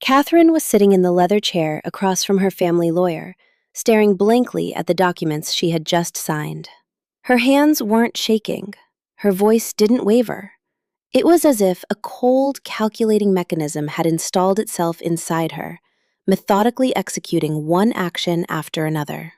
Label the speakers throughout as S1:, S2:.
S1: Catherine was sitting in the leather chair across from her family lawyer, staring blankly at the documents she had just signed. Her hands weren't shaking. Her voice didn't waver. It was as if a cold, calculating mechanism had installed itself inside her, methodically executing one action after another.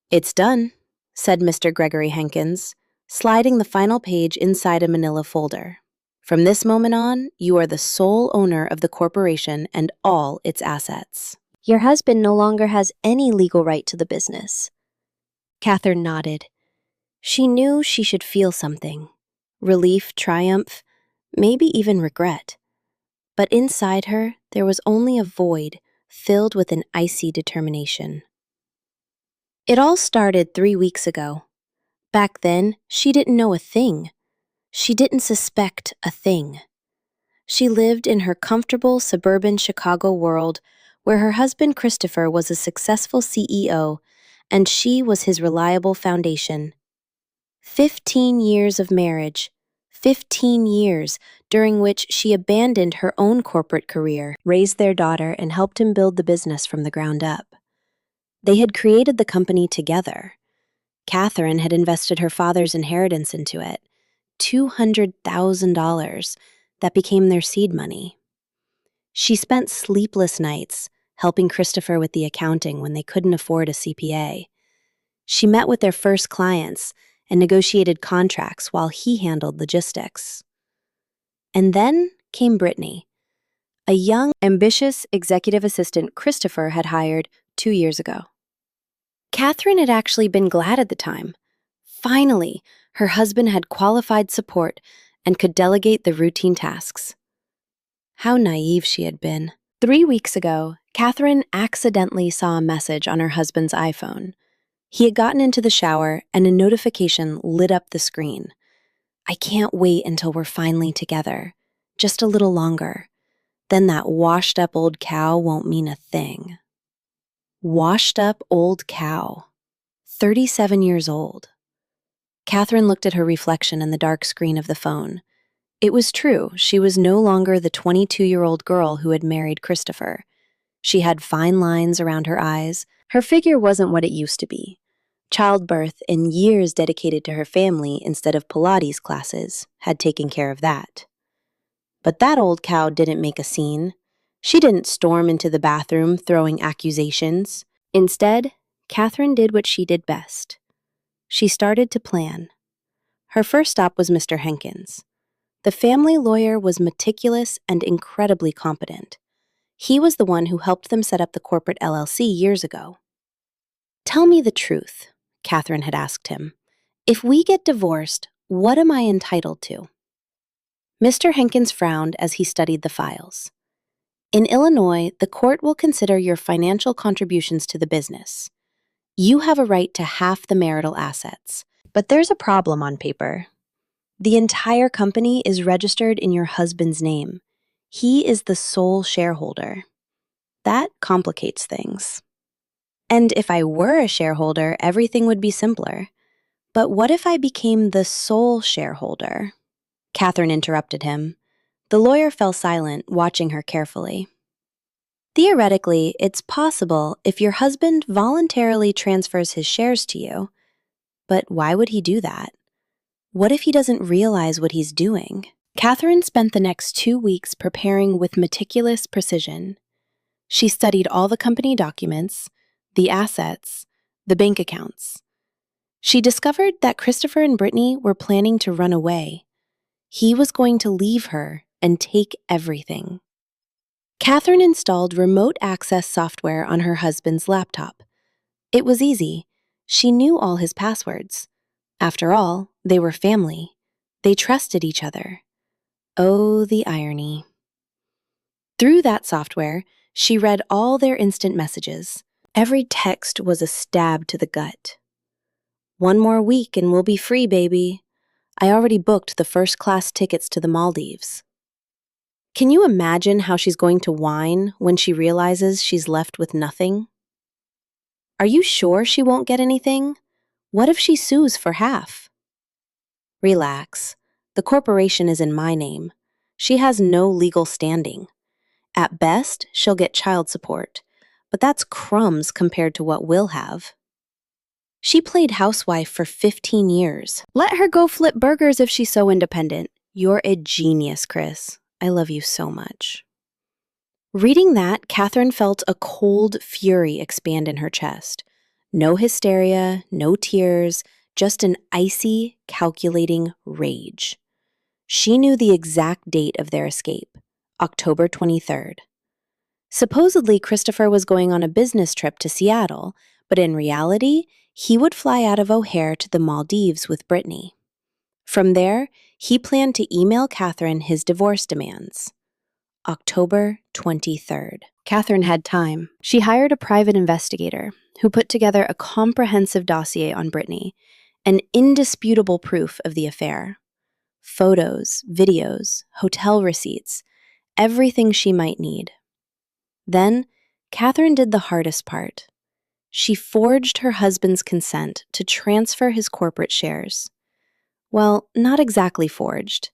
S1: "It's done," said Mr. Gregory Hankins, sliding the final page inside a manila folder. "From this moment on, you are the sole owner of the corporation and all its assets. Your husband no longer has any legal right to the business." Catherine nodded. She knew she should feel something. Relief, triumph, maybe even regret. But inside her, there was only a void filled with an icy determination. It all started 3 weeks ago. Back then, she didn't know a thing. She didn't suspect a thing. She lived in her comfortable suburban Chicago world where her husband Christopher was a successful CEO and she was his reliable foundation. 15 years of marriage, 15 years during which she abandoned her own corporate career, raised their daughter, and helped him build the business from the ground up. They had created the company together. Catherine had invested her father's inheritance into it, $200,000 that became their seed money. She spent sleepless nights helping Christopher with the accounting when they couldn't afford a CPA. She met with their first clients and negotiated contracts while he handled logistics. And then came Brittany, a young, ambitious executive assistant Christopher had hired 2 years ago. Catherine had actually been glad at the time. Finally, her husband had qualified support and could delegate the routine tasks. How naive she had been. 3 weeks ago, Catherine accidentally saw a message on her husband's iPhone. He had gotten into the shower and a notification lit up the screen. "I can't wait until we're finally together. Just a little longer. Then that washed-up old cow won't mean a thing." Washed-up old cow. 37 years old. Catherine looked at her reflection in the dark screen of the phone. It was true, she was no longer the 22-year-old girl who had married Christopher. She had fine lines around her eyes. Her figure wasn't what it used to be. Childbirth and years dedicated to her family instead of Pilates classes had taken care of that. But that old cow didn't make a scene. She didn't storm into the bathroom throwing accusations. Instead, Catherine did what she did best. She started to plan. Her first stop was Mr. Hankins. The family lawyer was meticulous and incredibly competent. He was the one who helped them set up the corporate LLC years ago. "Tell me the truth," Catherine had asked him. "If we get divorced, what am I entitled to?" Mr. Hankins frowned as he studied the files. "In Illinois, the court will consider your financial contributions to the business. You have a right to half the marital assets. But there's a problem on paper. The entire company is registered in your husband's name. He is the sole shareholder. That complicates things. And if I were a shareholder, everything would be simpler. But what if I became the sole shareholder?" Catherine interrupted him. The lawyer fell silent, watching her carefully. "Theoretically, it's possible if your husband voluntarily transfers his shares to you. But why would he do that? What if he doesn't realize what he's doing?" Catherine spent the next 2 weeks preparing with meticulous precision. She studied all the company documents, the assets, the bank accounts. She discovered that Christopher and Brittany were planning to run away. He was going to leave her and take everything. Catherine installed remote access software on her husband's laptop. It was easy. She knew all his passwords. After all, they were family. They trusted each other. Oh, the irony. Through that software, she read all their instant messages. Every text was a stab to the gut. "One more week and we'll be free, baby. I already booked the first-class tickets to the Maldives." Can you imagine how she's going to whine when she realizes she's left with nothing? Are you sure she won't get anything? What if she sues for half? Relax. The corporation is in my name. She has no legal standing. At best, she'll get child support, but that's crumbs compared to what we'll have. She played housewife for 15 years. Let her go flip burgers if she's so independent. You're a genius, Chris. I love you so much. Reading that, Catherine felt a cold fury expand in her chest. No hysteria, no tears, just an icy, calculating rage. She knew the exact date of their escape, October 23rd. Supposedly, Christopher was going on a business trip to Seattle, but in reality, he would fly out of O'Hare to the Maldives with Brittany. From there, he planned to email Catherine his divorce demands. October 23rd. Catherine had time. She hired a private investigator who put together a comprehensive dossier on Brittany, an indisputable proof of the affair. Photos, videos, hotel receipts, everything she might need. Then, Catherine did the hardest part. She forged her husband's consent to transfer his corporate shares. Well, not exactly forged.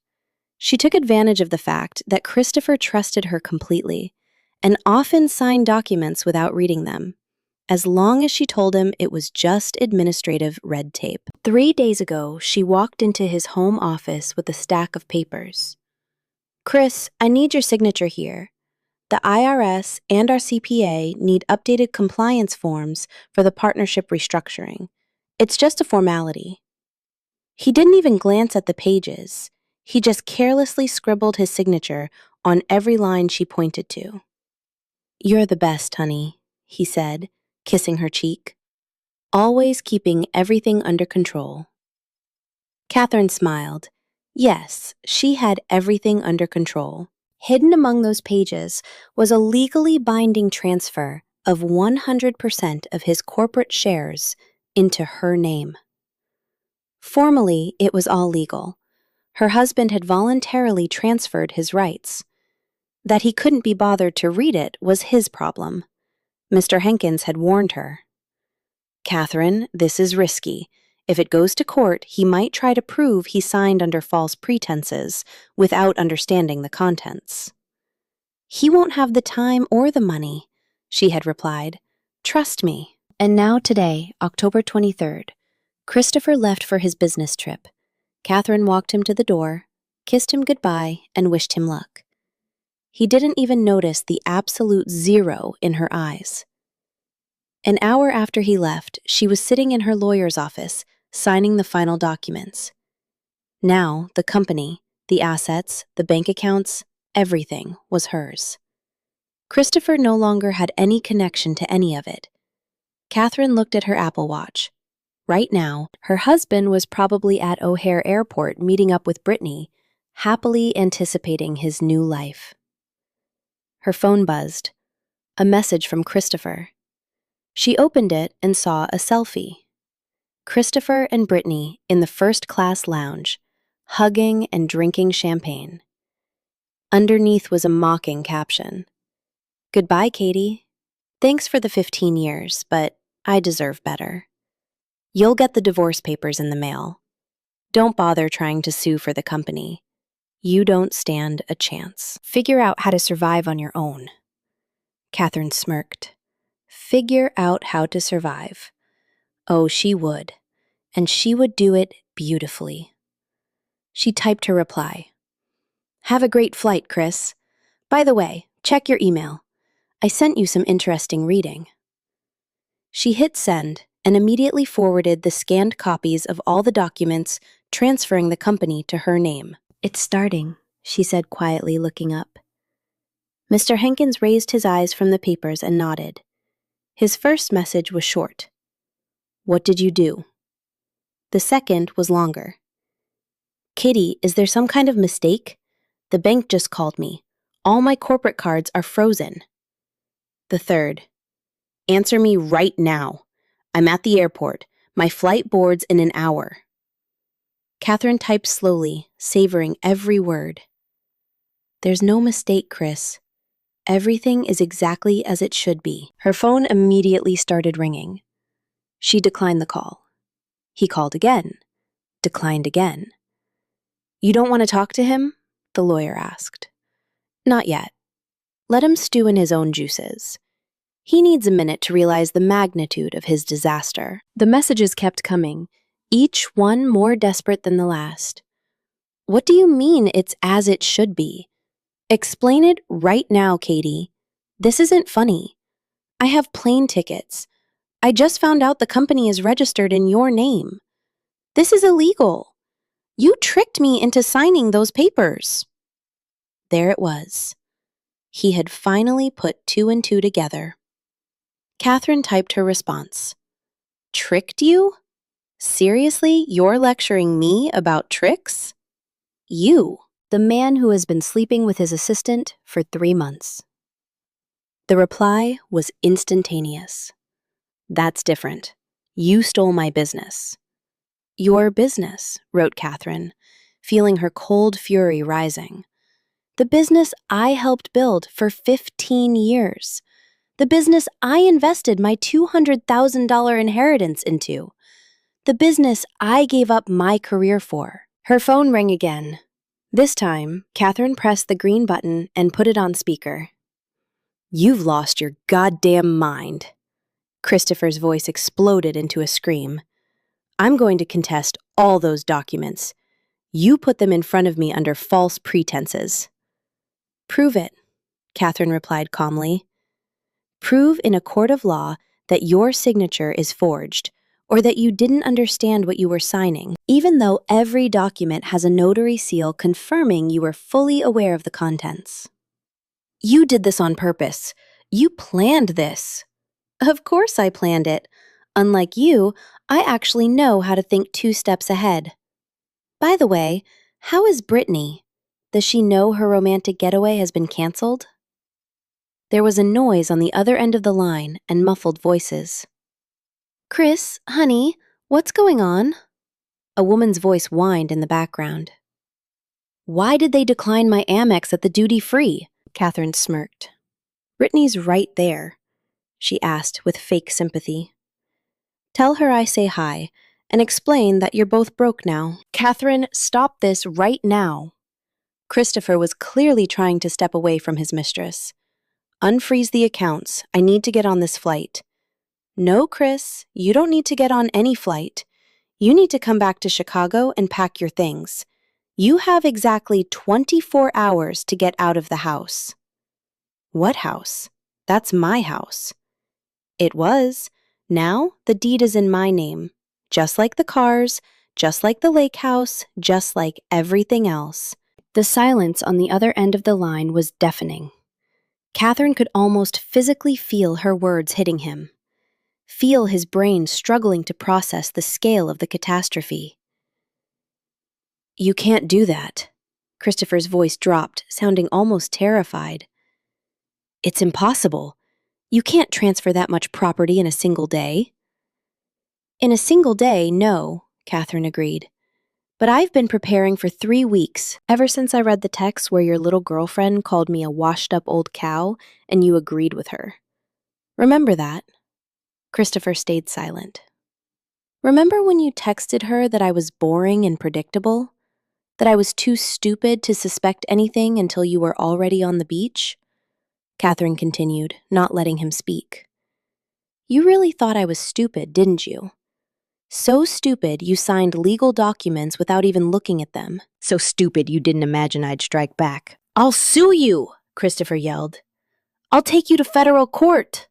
S1: She took advantage of the fact that Christopher trusted her completely and often signed documents without reading them, as long as she told him it was just administrative red tape. 3 days ago, she walked into his home office with a stack of papers. "Chris, I need your signature here. The IRS and our CPA need updated compliance forms for the partnership restructuring. It's just a formality." He didn't even glance at the pages. He just carelessly scribbled his signature on every line she pointed to. "You're the best, honey," he said, kissing her cheek. "Always keeping everything under control." Catherine smiled. Yes, she had everything under control. Hidden among those pages was a legally binding transfer of 100% of his corporate shares into her name. Formally, it was all legal. Her husband had voluntarily transferred his rights. That he couldn't be bothered to read it was his problem. Mr. Henkins had warned her. "Catherine, this is risky. If it goes to court, he might try to prove he signed under false pretenses without understanding the contents." "He won't have the time or the money," she had replied. "Trust me." And now today, October 23rd, Christopher left for his business trip. Catherine walked him to the door, kissed him goodbye, and wished him luck. He didn't even notice the absolute zero in her eyes. An hour after he left, she was sitting in her lawyer's office, signing the final documents. Now, the company, the assets, the bank accounts, everything was hers. Christopher no longer had any connection to any of it. Catherine looked at her Apple Watch. Right now, her husband was probably at O'Hare Airport meeting up with Brittany, happily anticipating his new life. Her phone buzzed. A message from Christopher. She opened it and saw a selfie. Christopher and Brittany in the first-class lounge, hugging and drinking champagne. Underneath was a mocking caption. "Goodbye, Katie. Thanks for the 15 years, but I deserve better. You'll get the divorce papers in the mail. Don't bother trying to sue for the company. You don't stand a chance. Figure out how to survive on your own." Catherine smirked. Figure out how to survive. Oh, she would. And she would do it beautifully. She typed her reply. "Have a great flight, Chris. By the way, check your email. I sent you some interesting reading." She hit send and immediately forwarded the scanned copies of all the documents transferring the company to her name. "It's starting," she said quietly, looking up. Mr. Henkins raised his eyes from the papers and nodded. His first message was short. "What did you do?" The second was longer. "Kitty, is there some kind of mistake? The bank just called me. All my corporate cards are frozen." The third. "Answer me right now. I'm at the airport. My flight boards in an hour." Catherine typed slowly, savoring every word. "There's no mistake, Chris. Everything is exactly as it should be." Her phone immediately started ringing. She declined the call. He called again. Declined again. "You don't want to talk to him?" the lawyer asked. "Not yet. let him stew in his own juices. He needs a minute to realize the magnitude of his disaster. The messages kept coming, each one more desperate than the last. What do you mean it's as it should be? Explain it right now, Katie. This isn't funny. I have plane tickets. I just found out the company is registered in your name. This is illegal. You tricked me into signing those papers. There it was. He had finally put two and two together. Catherine typed her response. Tricked you? Seriously, you're lecturing me about tricks? You, the man who has been sleeping with his assistant for 3 months. The reply was instantaneous. That's different. You stole my business. Your business, wrote Catherine, feeling her cold fury rising. The business I helped build for 15 years. The business I invested my $200,000 inheritance into. The business I gave up my career for. Her phone rang again. This time, Catherine pressed the green button and put it on speaker. You've lost your goddamn mind. Christopher's voice exploded into a scream. I'm going to contest all those documents. You put them in front of me under false pretenses. Prove it, Catherine replied calmly. Prove in a court of law that your signature is forged, or that you didn't understand what you were signing, even though every document has a notary seal confirming you were fully aware of the contents. You did this on purpose. You planned this. Of course I planned it. Unlike you, I actually know how to think 2 steps ahead. By the way, how is Brittany? Does she know her romantic getaway has been canceled? There was a noise on the other end of the line and muffled voices. Chris, honey, what's going on? A woman's voice whined in the background. Why did they decline my Amex at the duty-free? Catherine smirked. Brittany's right there, she asked with fake sympathy. Tell her I say hi, and explain that you're both broke now. Catherine, stop this right now. Christopher was clearly trying to step away from his mistress. Unfreeze the accounts. I need to get on this flight. No, Chris, you don't need to get on any flight. You need to come back to Chicago and pack your things. You have exactly 24 hours to get out of the house. What house? That's my house. It was. Now the deed is in my name. Just like the cars, just like the lake house, just like everything else. The silence on the other end of the line was deafening. Catherine could almost physically feel her words hitting him. Feel his brain struggling to process the scale of the catastrophe. You can't do that. Christopher's voice dropped, sounding almost terrified. It's impossible. You can't transfer that much property in a single day. In a single day, no, Catherine agreed. But I've been preparing for 3 weeks, ever since I read the text where your little girlfriend called me a washed-up old cow and you agreed with her. Remember that? Christopher stayed silent. Remember when you texted her that I was boring and predictable? That I was too stupid to suspect anything until you were already on the beach? Catherine continued, not letting him speak. You really thought I was stupid, didn't you? So stupid you signed legal documents without even looking at them. So stupid you didn't imagine I'd strike back. I'll sue you, Christopher yelled. I'll take you to federal court.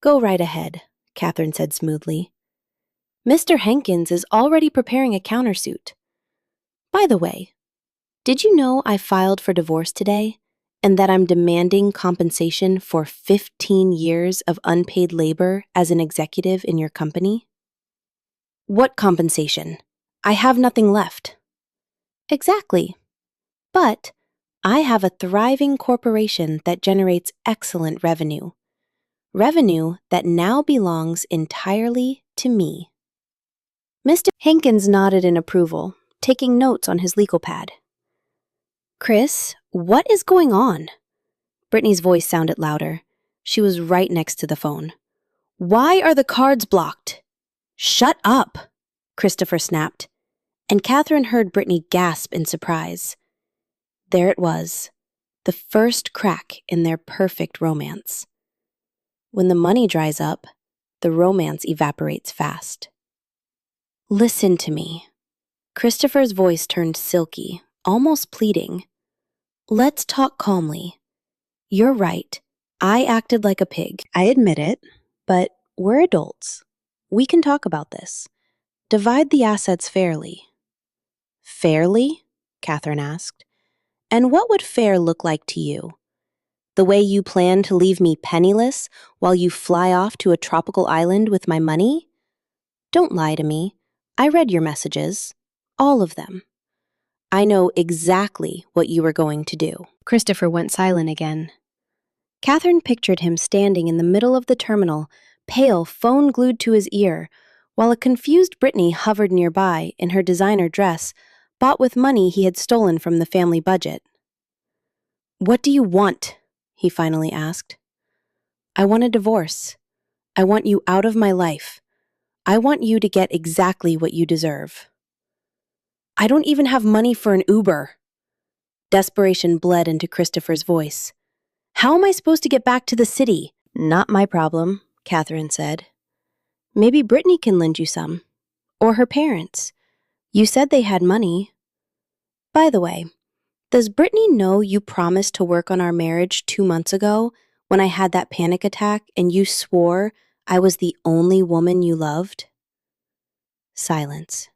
S1: Go right ahead, Catherine said smoothly. Mr. Hankins is already preparing a countersuit. By the way, did you know I filed for divorce today and that I'm demanding compensation for 15 years of unpaid labor as an executive in your company? What compensation? I have nothing left. Exactly. But I have a thriving corporation that generates excellent revenue. Revenue that now belongs entirely to me. Mr. Hankins nodded in approval, taking notes on his legal pad. Chris, what is going on? Brittany's voice sounded louder. She was right next to the phone. Why are the cards blocked? Shut up, Christopher snapped, and Catherine heard Brittany gasp in surprise. There it was, the first crack in their perfect romance. When the money dries up, the romance evaporates fast. Listen to me. Christopher's voice turned silky, almost pleading. Let's talk calmly. You're right. I acted like a pig. I admit it, but we're adults. We can talk about this. Divide the assets fairly. Fairly? Catherine asked. And what would fair look like to you? The way you plan to leave me penniless while you fly off to a tropical island with my money? Don't lie to me. I read your messages. All of them. I know exactly what you were going to do. Christopher went silent again. Catherine pictured him standing in the middle of the terminal, pale, phone glued to his ear, while a confused Brittany hovered nearby in her designer dress, bought with money he had stolen from the family budget. What do you want? He finally asked. I want a divorce. I want you out of my life. I want you to get exactly what you deserve. I don't even have money for an Uber. Desperation bled into Christopher's voice. How am I supposed to get back to the city? Not my problem, Catherine said. Maybe Brittany can lend you some. Or her parents. You said they had money. By the way, does Brittany know you promised to work on our marriage 2 months ago when I had that panic attack and you swore I was the only woman you loved? Silence.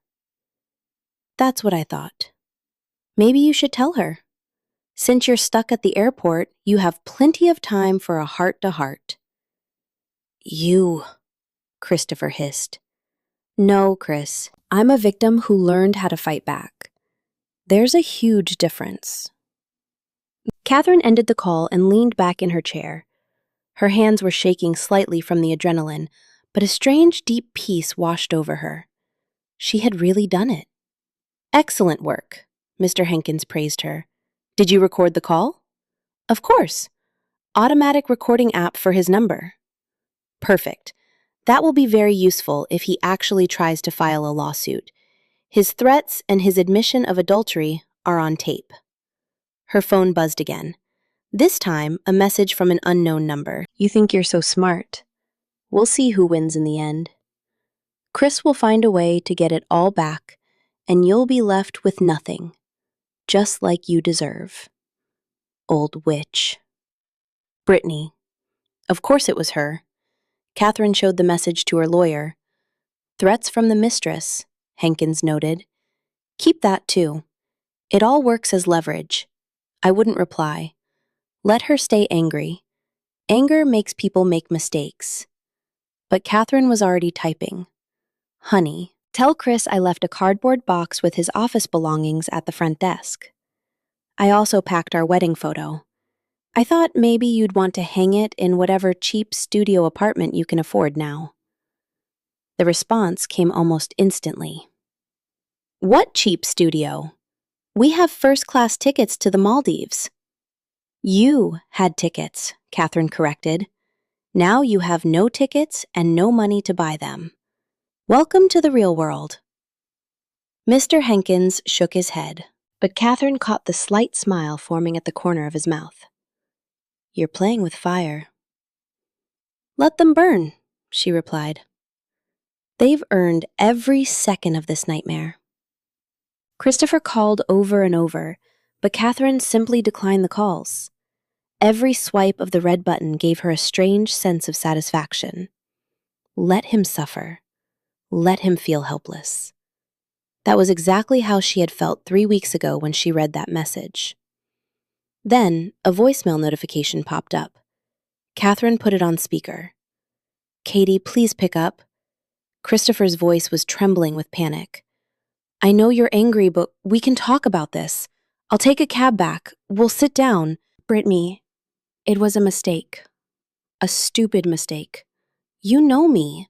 S1: That's what I thought. Maybe you should tell her. Since you're stuck at the airport, you have plenty of time for a heart-to-heart. You, Christopher hissed. No, Chris, I'm a victim who learned how to fight back. There's a huge difference. Catherine ended the call and leaned back in her chair. Her hands were shaking slightly from the adrenaline, but a strange, deep peace washed over her. She had really done it. Excellent work, Mr. Hankins praised her. Did you record the call? Of course. Automatic recording app for his number. Perfect. That will be very useful if he actually tries to file a lawsuit. His threats and his admission of adultery are on tape. Her phone buzzed again. This time, a message from an unknown number. You think you're so smart. We'll see who wins in the end. Chris will find a way to get it all back, and you'll be left with nothing, just like you deserve. Old witch. Brittany. Of course it was her. Catherine showed the message to her lawyer. Threats from the mistress, Hankins noted. Keep that too. It all works as leverage. I wouldn't reply. Let her stay angry. Anger makes people make mistakes. But Catherine was already typing. Honey, tell Chris I left a cardboard box with his office belongings at the front desk. I also packed our wedding photo. I thought maybe you'd want to hang it in whatever cheap studio apartment you can afford now. The response came almost instantly. What cheap studio? We have first-class tickets to the Maldives. You had tickets, Catherine corrected. Now you have no tickets and no money to buy them. Welcome to the real world. Mr. Hankins shook his head, but Catherine caught the slight smile forming at the corner of his mouth. You're playing with fire. Let them burn, she replied. They've earned every second of this nightmare. Christopher called over and over, but Catherine simply declined the calls. Every swipe of the red button gave her a strange sense of satisfaction. Let him suffer. Let him feel helpless. That was exactly how she had felt 3 weeks ago when she read that message. Then, a voicemail notification popped up. Catherine put it on speaker. Katie, please pick up. Christopher's voice was trembling with panic. I know you're angry, but we can talk about this. I'll take a cab back. We'll sit down. Brittany, it was a mistake. A stupid mistake. You know me.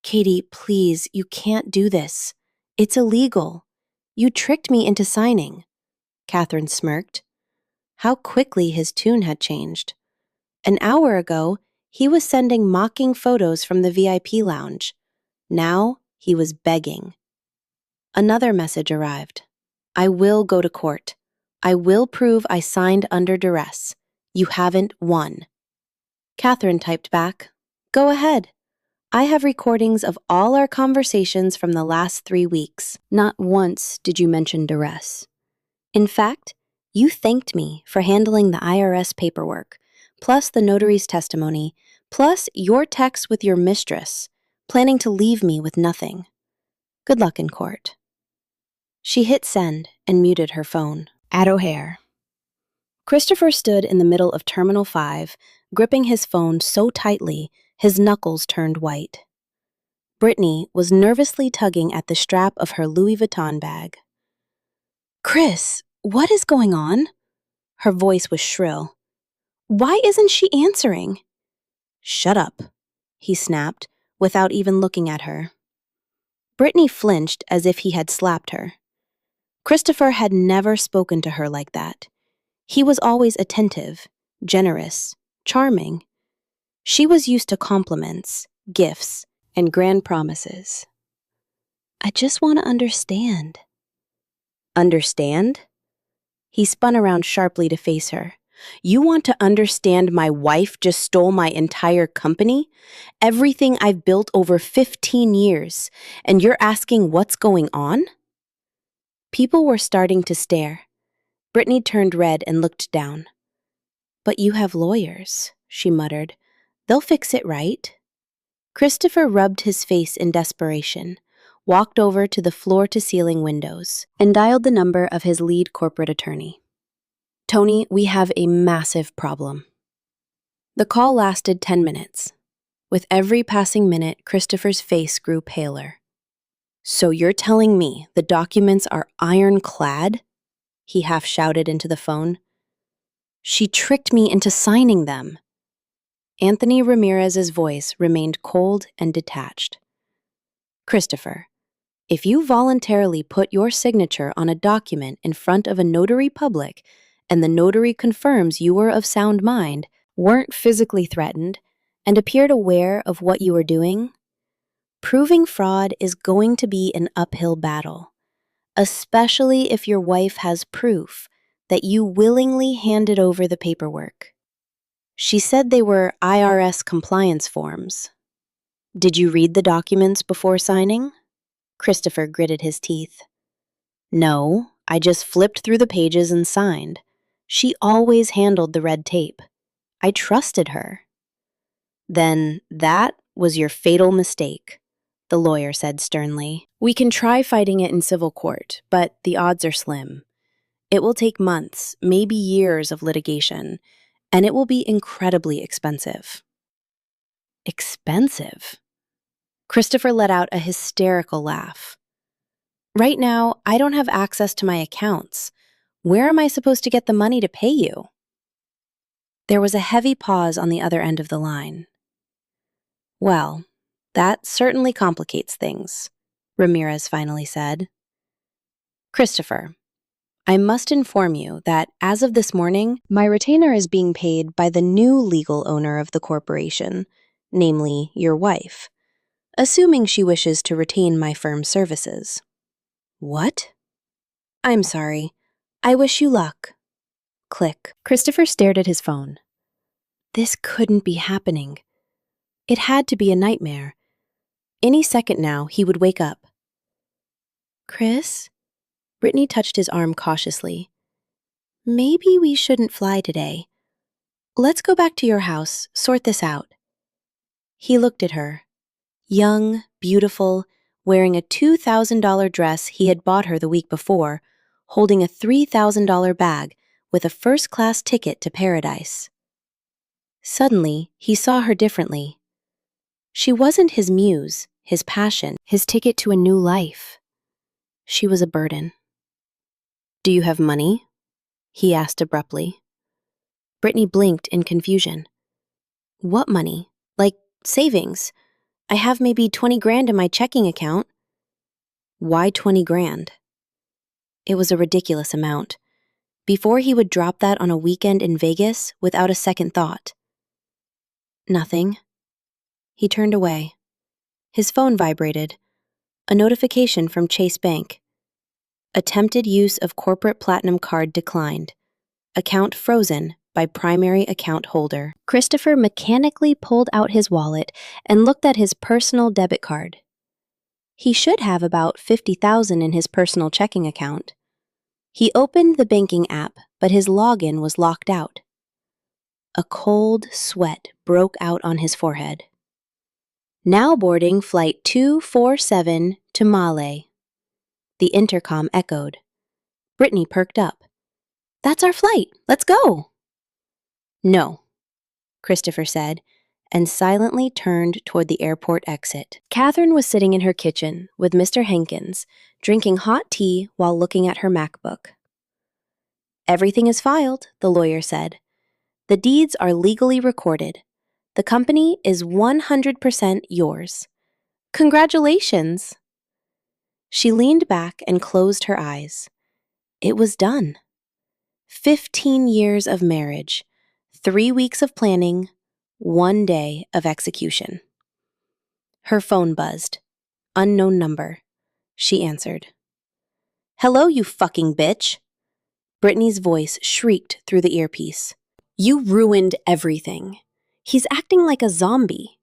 S1: Katie, please, you can't do this. It's illegal. You tricked me into signing. Catherine smirked. How quickly his tune had changed. An hour ago, he was sending mocking photos from the VIP lounge. Now, he was begging. Another message arrived. I will go to court. I will prove I signed under duress. You haven't won. Catherine typed back, Go ahead. I have recordings of all our conversations from the last 3 weeks. Not once did you mention duress. In fact, you thanked me for handling the IRS paperwork, plus the notary's testimony, plus your text with your mistress, planning to leave me with nothing. Good luck in court. She hit send and muted her phone. At O'Hare. Christopher stood in the middle of Terminal 5, gripping his phone so tightly his knuckles turned white. Brittany was nervously tugging at the strap of her Louis Vuitton bag. Chris, what is going on? Her voice was shrill. Why isn't she answering? Shut up, he snapped, without even looking at her. Brittany flinched as if he had slapped her. Christopher had never spoken to her like that. He was always attentive, generous, charming. She was used to compliments, gifts, and grand promises. I just want to understand. Understand? He spun around sharply to face her. You want to understand my wife just stole my entire company? Everything I've built over 15 years, and you're asking what's going on? People were starting to stare. Brittany turned red and looked down. But you have lawyers, she muttered. They'll fix it, right? Christopher rubbed his face in desperation, walked over to the floor-to-ceiling windows, and dialed the number of his lead corporate attorney. Tony, we have a massive problem. The call lasted 10 minutes. With every passing minute, Christopher's face grew paler. So you're telling me the documents are ironclad? He half shouted into the phone. She tricked me into signing them. Anthony Ramirez's voice remained cold and detached. Christopher, if you voluntarily put your signature on a document in front of a notary public and the notary confirms you were of sound mind, weren't physically threatened, and appeared aware of what you were doing, proving fraud is going to be an uphill battle, especially if your wife has proof that you willingly handed over the paperwork. She said they were IRS compliance forms. Did you read the documents before signing? Christopher gritted his teeth. No, I just flipped through the pages and signed. She always handled the red tape. I trusted her. Then that was your fatal mistake, the lawyer said sternly. We can try fighting it in civil court, but the odds are slim. It will take months, maybe years of litigation, and it will be incredibly expensive. Expensive? Christopher let out a hysterical laugh. Right now, I don't have access to my accounts. Where am I supposed to get the money to pay you? There was a heavy pause on the other end of the line. Well, that certainly complicates things, Ramirez finally said. Christopher, I must inform you that as of this morning, my retainer is being paid by the new legal owner of the corporation, namely your wife, assuming she wishes to retain my firm's services. What? I'm sorry. I wish you luck. Click. Christopher stared at his phone. This couldn't be happening. It had to be a nightmare. Any second now, he would wake up. Chris? Brittany touched his arm cautiously. Maybe we shouldn't fly today. Let's go back to your house, sort this out. He looked at her. Young, beautiful, wearing a $2,000 dress he had bought her the week before, holding a $3,000 bag with a first-class ticket to paradise. Suddenly, he saw her differently. She wasn't his muse, his passion, his ticket to a new life. She was a burden. Do you have money? He asked abruptly. Brittany blinked in confusion. What money? Like savings? I have maybe 20 grand in my checking account. Why 20 grand? It was a ridiculous amount. Before he would drop that on a weekend in Vegas without a second thought. Nothing. He turned away. His phone vibrated. A notification from Chase Bank. Attempted use of corporate platinum card declined. Account frozen by primary account holder. Christopher mechanically pulled out his wallet and looked at his personal debit card. He should have about $50,000 in his personal checking account. He opened the banking app, but his login was locked out. A cold sweat broke out on his forehead. Now boarding flight 247 to Male. The intercom echoed. Brittany perked up. That's our flight. Let's go. No, Christopher said, and silently turned toward the airport exit. Catherine was sitting in her kitchen with Mr. Hankins, drinking hot tea while looking at her MacBook. Everything is filed, the lawyer said. The deeds are legally recorded. The company is 100% yours. Congratulations! She leaned back and closed her eyes. It was done. 15 years of marriage, 3 weeks of planning, 1 day of execution. Her phone buzzed. Unknown number. She answered. Hello, you fucking bitch! Brittany's voice shrieked through the earpiece. You ruined everything. He's acting like a zombie.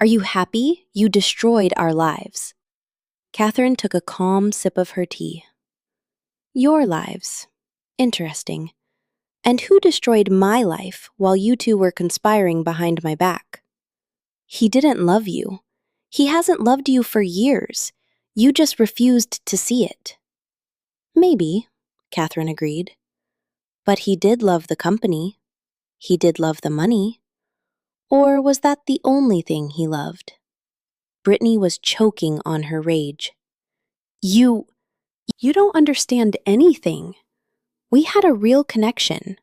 S1: Are you happy? You destroyed our lives. Catherine took a calm sip of her tea. Your lives. Interesting. And who destroyed my life while you two were conspiring behind my back? He didn't love you. He hasn't loved you for years. You just refused to see it. Maybe, Catherine agreed. But he did love the company. He did love the money. Or was that the only thing he loved? Brittany was choking on her rage. You don't understand anything. We had a real connection.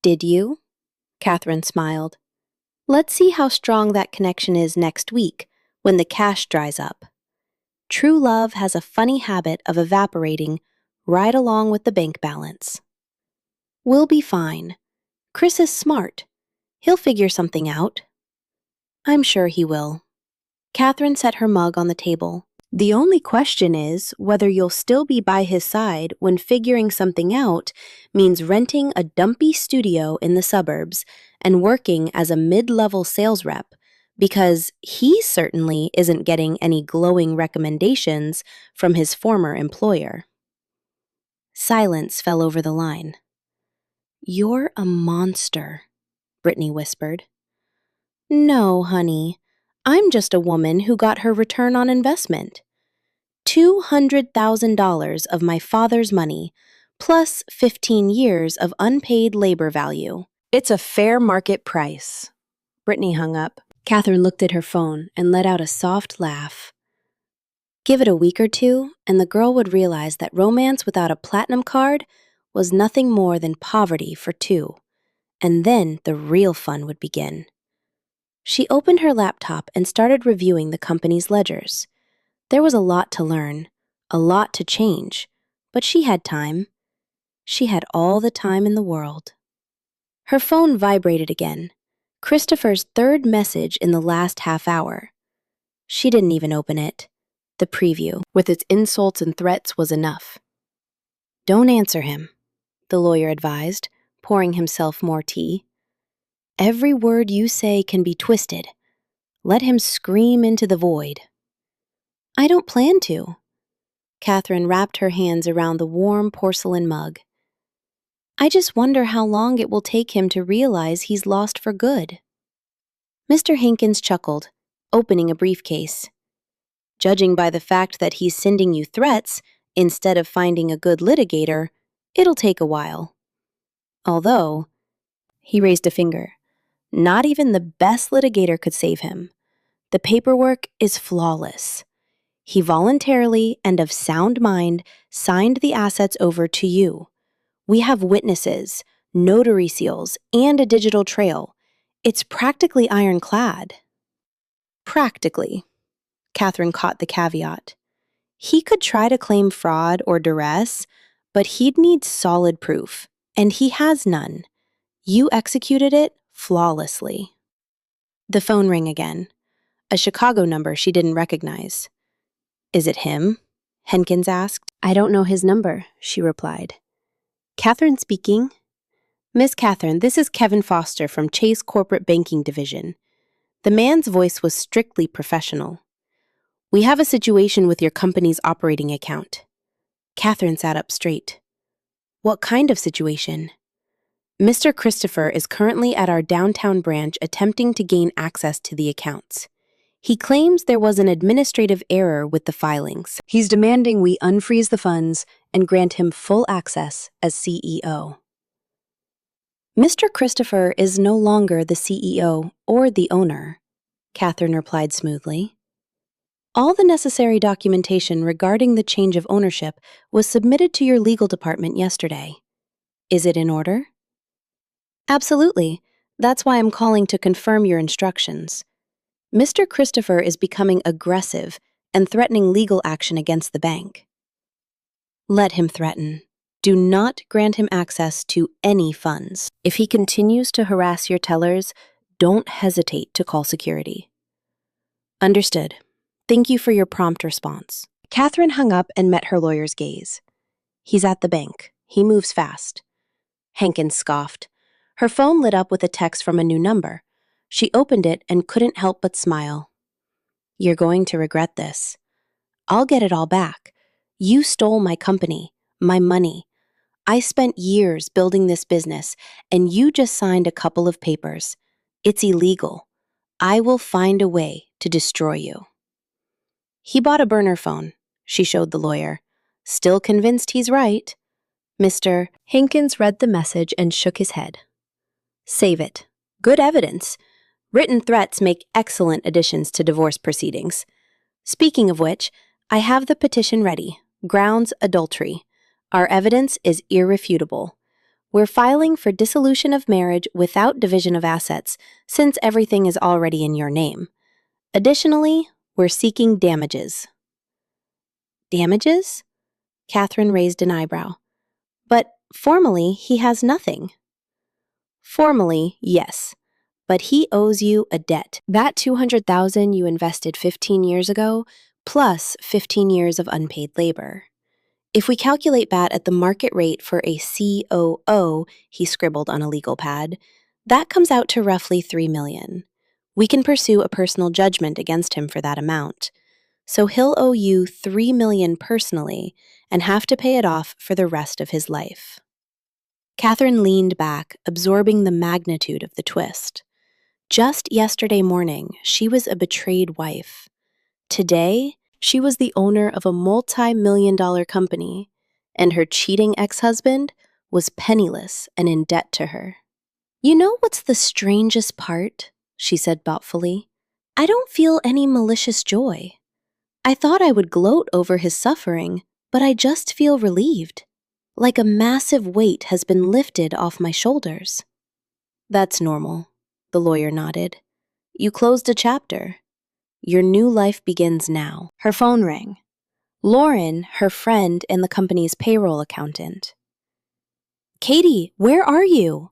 S1: Did you? Catherine smiled. Let's see how strong that connection is next week, when the cash dries up. True love has a funny habit of evaporating right along with the bank balance. We'll be fine. Chris is smart. He'll figure something out. I'm sure he will. Catherine set her mug on the table. The only question is whether you'll still be by his side when figuring something out means renting a dumpy studio in the suburbs and working as a mid-level sales rep, because he certainly isn't getting any glowing recommendations from his former employer. Silence fell over the line. You're a monster, Brittany whispered. No, honey. I'm just a woman who got her return on investment. $200,000 of my father's money, plus 15 years of unpaid labor value. It's a fair market price. Brittany hung up. Catherine looked at her phone and let out a soft laugh. Give it a week or two, and the girl would realize that romance without a platinum card was nothing more than poverty for two, and then the real fun would begin. She opened her laptop and started reviewing the company's ledgers. There was a lot to learn, a lot to change, but she had time. She had all the time in the world. Her phone vibrated again. Christopher's third message in the last half hour. She didn't even open it. The preview, with its insults and threats, was enough. Don't answer him, the lawyer advised, pouring himself more tea. Every word you say can be twisted. Let him scream into the void. I don't plan to. Catherine wrapped her hands around the warm porcelain mug. I just wonder how long it will take him to realize he's lost for good. Mr. Hankins chuckled, opening a briefcase. Judging by the fact that he's sending you threats instead of finding a good litigator, it'll take a while. Although, he raised a finger, not even the best litigator could save him. The paperwork is flawless. He voluntarily and of sound mind signed the assets over to you. We have witnesses, notary seals, and a digital trail. It's practically ironclad. Practically. Catherine caught the caveat. He could try to claim fraud or duress, but he'd need solid proof, and he has none. You executed it flawlessly. The phone rang again. A Chicago number she didn't recognize. Is it him? Henkins asked. I don't know his number, she replied. Catherine speaking. Miss Catherine, this is Kevin Foster from Chase Corporate Banking Division. The man's voice was strictly professional. We have a situation with your company's operating account. Catherine sat up straight. What kind of situation? Mr. Christopher is currently at our downtown branch attempting to gain access to the accounts. He claims there was an administrative error with the filings. He's demanding we unfreeze the funds and grant him full access as CEO. Mr. Christopher is no longer the CEO or the owner, Catherine replied smoothly. All the necessary documentation regarding the change of ownership was submitted to your legal department yesterday. Is it in order? Absolutely. That's why I'm calling to confirm your instructions. Mr. Christopher is becoming aggressive and threatening legal action against the bank. Let him threaten. Do not grant him access to any funds. If he continues to harass your tellers, don't hesitate to call security. Understood. Thank you for your prompt response. Catherine hung up and met her lawyer's gaze. He's at the bank. He moves fast. Hankins scoffed. Her phone lit up with a text from a new number. She opened it and couldn't help but smile. You're going to regret this. I'll get it all back. You stole my company, my money. I spent years building this business, and you just signed a couple of papers. It's illegal. I will find a way to destroy you. He bought a burner phone, she showed the lawyer. Still convinced he's right. Mr. Hankins read the message and shook his head. Save it. Good evidence. Written threats make excellent additions to divorce proceedings. Speaking of which, I have the petition ready. Grounds adultery. Our evidence is irrefutable. We're filing for dissolution of marriage without division of assets, since everything is already in your name. Additionally, we're seeking damages. Damages? Catherine raised an eyebrow. But formally, he has nothing. Formally, yes. But he owes you a debt. That $200,000 you invested 15 years ago, plus 15 years of unpaid labor. If we calculate that at the market rate for a COO, he scribbled on a legal pad, that comes out to roughly $3 million. We can pursue a personal judgment against him for that amount. So he'll owe you $3 million personally and have to pay it off for the rest of his life. Catherine leaned back, absorbing the magnitude of the twist. Just yesterday morning, she was a betrayed wife. Today, she was the owner of a multi-million-dollar company, and her cheating ex-husband was penniless and in debt to her. You know what's the strangest part? She said thoughtfully. I don't feel any malicious joy. I thought I would gloat over his suffering, but I just feel relieved. Like a massive weight has been lifted off my shoulders. That's normal, the lawyer nodded. You closed a chapter. Your new life begins now. Her phone rang. Lauren, her friend and the company's payroll accountant. Katie, where are you?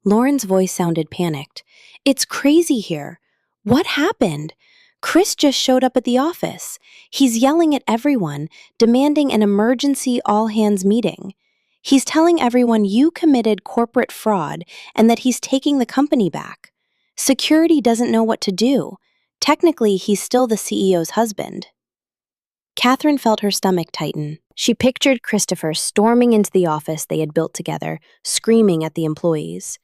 S1: Lauren's voice sounded panicked. It's crazy here. What happened? Chris just showed up at the office. He's yelling at everyone, demanding an emergency all-hands meeting. He's telling everyone you committed corporate fraud and that he's taking the company back. Security doesn't know what to do. Technically, he's still the CEO's husband. Catherine felt her stomach tighten. She pictured Christopher storming into the office they had built together, screaming at the employees.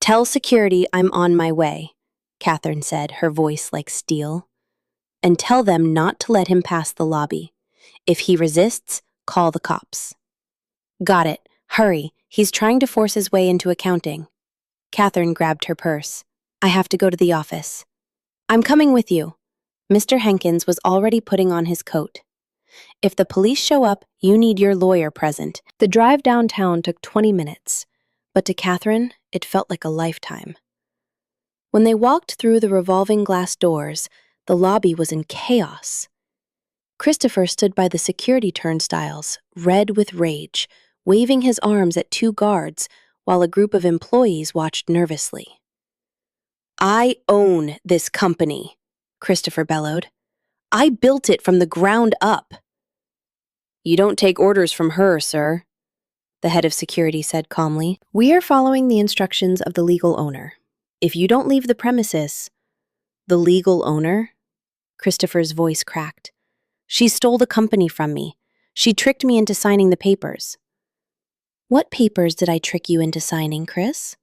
S1: Tell security I'm on my way, Catherine said, her voice like steel. And tell them not to let him pass the lobby. If he resists, call the cops. Got it. Hurry. He's trying to force his way into accounting. Catherine grabbed her purse. I have to go to the office. I'm coming with you. Mr. Hankins was already putting on his coat. If the police show up, you need your lawyer present. The drive downtown took 20 minutes, but to Catherine, it felt like a lifetime. When they walked through the revolving glass doors, the lobby was in chaos. Christopher stood by the security turnstiles, red with rage, waving his arms at two guards while a group of employees watched nervously. I own this company, Christopher bellowed. I built it from the ground up. You don't take orders from her, sir, the head of security said calmly. We are following the instructions of the legal owner. If you don't leave the premises, the legal owner? Christopher's voice cracked. She stole the company from me. She tricked me into signing the papers. What papers did I trick you into signing, Chris?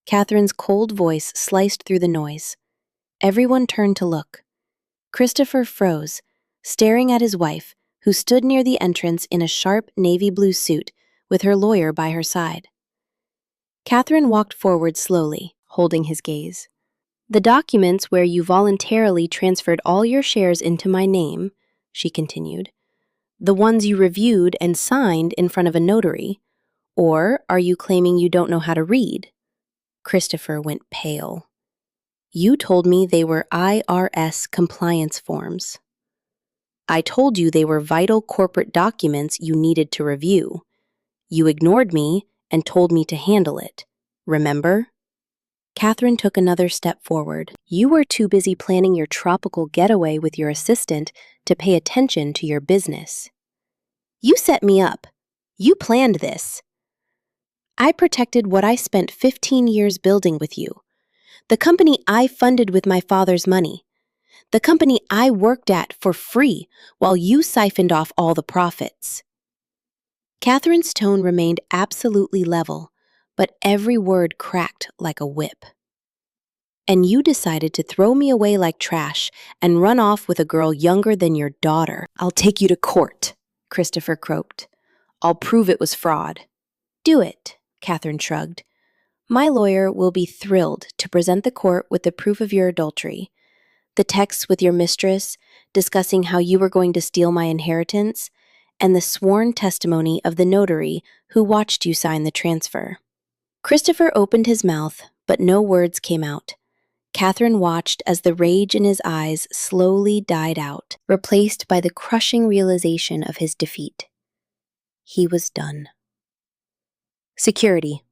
S1: Catherine's cold voice sliced through the noise. Everyone turned to look. Christopher froze, staring at his wife, who stood near the entrance in a sharp navy blue suit with her lawyer by her side. Catherine walked forward slowly, holding his gaze. The documents where you voluntarily transferred all your shares into my name, she continued, the ones you reviewed and signed in front of a notary, or are you claiming you don't know how to read? Christopher went pale. You told me they were IRS compliance forms. I told you they were vital corporate documents you needed to review. You ignored me and told me to handle it. Remember? Catherine took another step forward. You were too busy planning your tropical getaway with your assistant to pay attention to your business. You set me up. You planned this. I protected what I spent 15 years building with you. The company I funded with my father's money. The company I worked at for free while you siphoned off all the profits. Catherine's tone remained absolutely level, but every word cracked like a whip. And you decided to throw me away like trash and run off with a girl younger than your daughter. I'll take you to court, Christopher croaked. I'll prove it was fraud. Do it, Catherine shrugged. My lawyer will be thrilled to present the court with the proof of your adultery, the texts with your mistress discussing how you were going to steal my inheritance, and the sworn testimony of the notary who watched you sign the transfer. Christopher opened his mouth, but no words came out. Catherine watched as the rage in his eyes slowly died out, replaced by the crushing realization of his defeat. He was done. Security.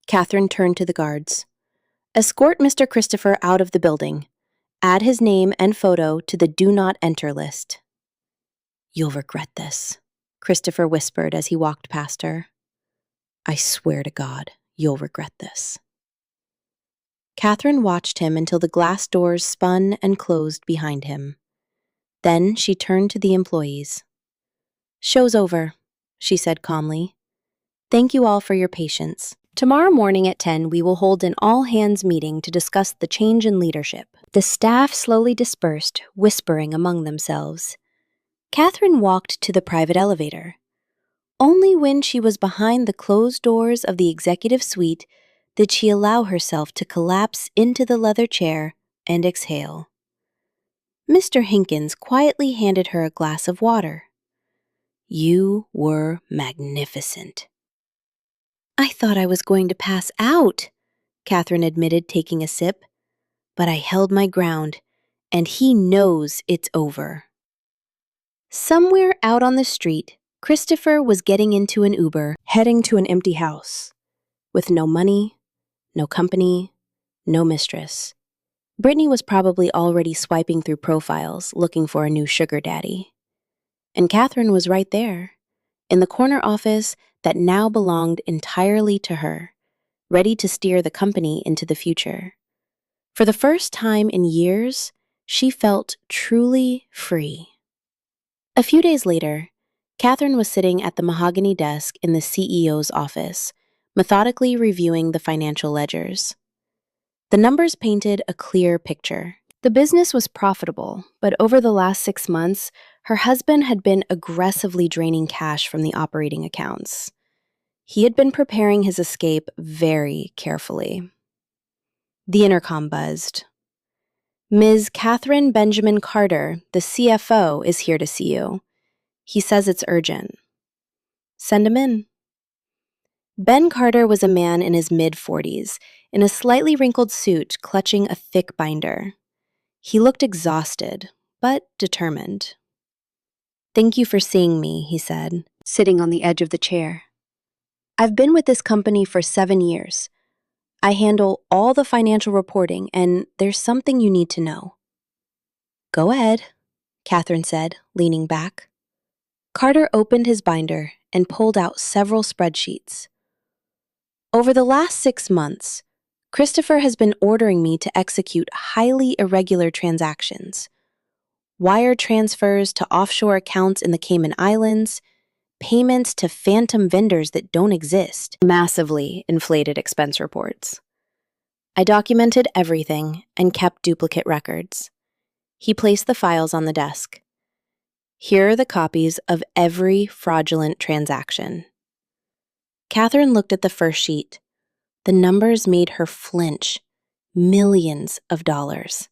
S1: Catherine turned to the guards. Escort Mr. Christopher out of the building. Add his name and photo to the Do Not Enter list. You'll regret this, Christopher whispered as he walked past her. I swear to God, you'll regret this. Catherine watched him until the glass doors spun and closed behind him. Then she turned to the employees. Show's over, she said calmly. Thank you all for your patience. Tomorrow morning at 10, we will hold an all-hands meeting to discuss the change in leadership. The staff slowly dispersed, whispering among themselves. Catherine walked to the private elevator. Only when she was behind the closed doors of the executive suite did she allow herself to collapse into the leather chair and exhale. Mr. Hinkins quietly handed her a glass of water. You were magnificent. I thought I was going to pass out, Catherine admitted, taking a sip. But I held my ground, and he knows it's over. Somewhere out on the street, Christopher was getting into an Uber, heading to an empty house, with no money, no company, no mistress. Brittany was probably already swiping through profiles, looking for a new sugar daddy. And Catherine was right there, in the corner office that now belonged entirely to her, ready to steer the company into the future. For the first time in years, she felt truly free. A few days later, Catherine was sitting at the mahogany desk in the CEO's office, methodically reviewing the financial ledgers. The numbers painted a clear picture. The business was profitable, but over the last 6 months, her husband had been aggressively draining cash from the operating accounts. He had been preparing his escape very carefully. The intercom buzzed. Ms. Catherine Benjamin Carter, the CFO, is here to see you. He says it's urgent. Send him in. Ben Carter was a man in his mid-40s, in a slightly wrinkled suit clutching a thick binder. He looked exhausted, but determined. Thank you for seeing me, he said, sitting on the edge of the chair. I've been with this company for 7 years. I handle all the financial reporting, and there's something you need to know. Go ahead, Catherine said, leaning back. Carter opened his binder and pulled out several spreadsheets. Over the last 6 months, Christopher has been ordering me to execute highly irregular transactions. Wire transfers to offshore accounts in the Cayman Islands, payments to phantom vendors that don't exist, massively inflated expense reports. I documented everything and kept duplicate records. He placed the files on the desk. Here are the copies of every fraudulent transaction. Catherine looked at the first sheet. The numbers made her flinch. Millions of dollars.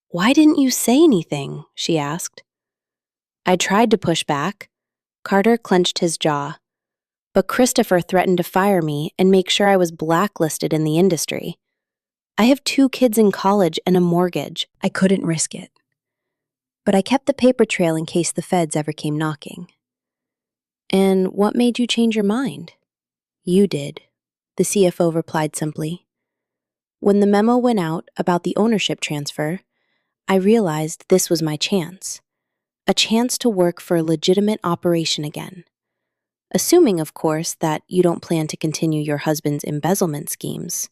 S1: "Why didn't you say anything?" she asked. I tried to push back. Carter clenched his jaw. But Christopher threatened to fire me and make sure I was blacklisted in the industry. I have 2 kids in college and a mortgage. I couldn't risk it. But I kept the paper trail in case the feds ever came knocking. "And what made you change your mind?" "You did," the CFO replied simply. "When the memo went out about the ownership transfer, I realized this was my chance. A chance to work for a legitimate operation again. Assuming, of course, that you don't plan to continue your husband's embezzlement schemes."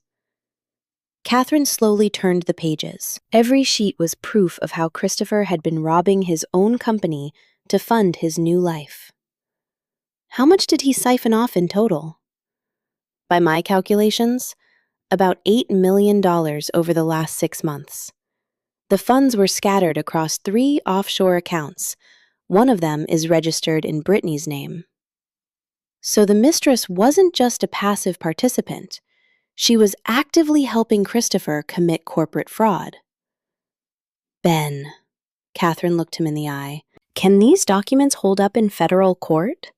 S1: Catherine slowly turned the pages. Every sheet was proof of how Christopher had been robbing his own company to fund his new life. How much did he siphon off in total? By my calculations, about $8 million over the last 6 months. The funds were scattered across 3 offshore accounts. One of them is registered in Brittany's name. So the mistress wasn't just a passive participant. She was actively helping Christopher commit corporate fraud. "Ben," Catherine looked him in the eye, "can these documents hold up in federal court?"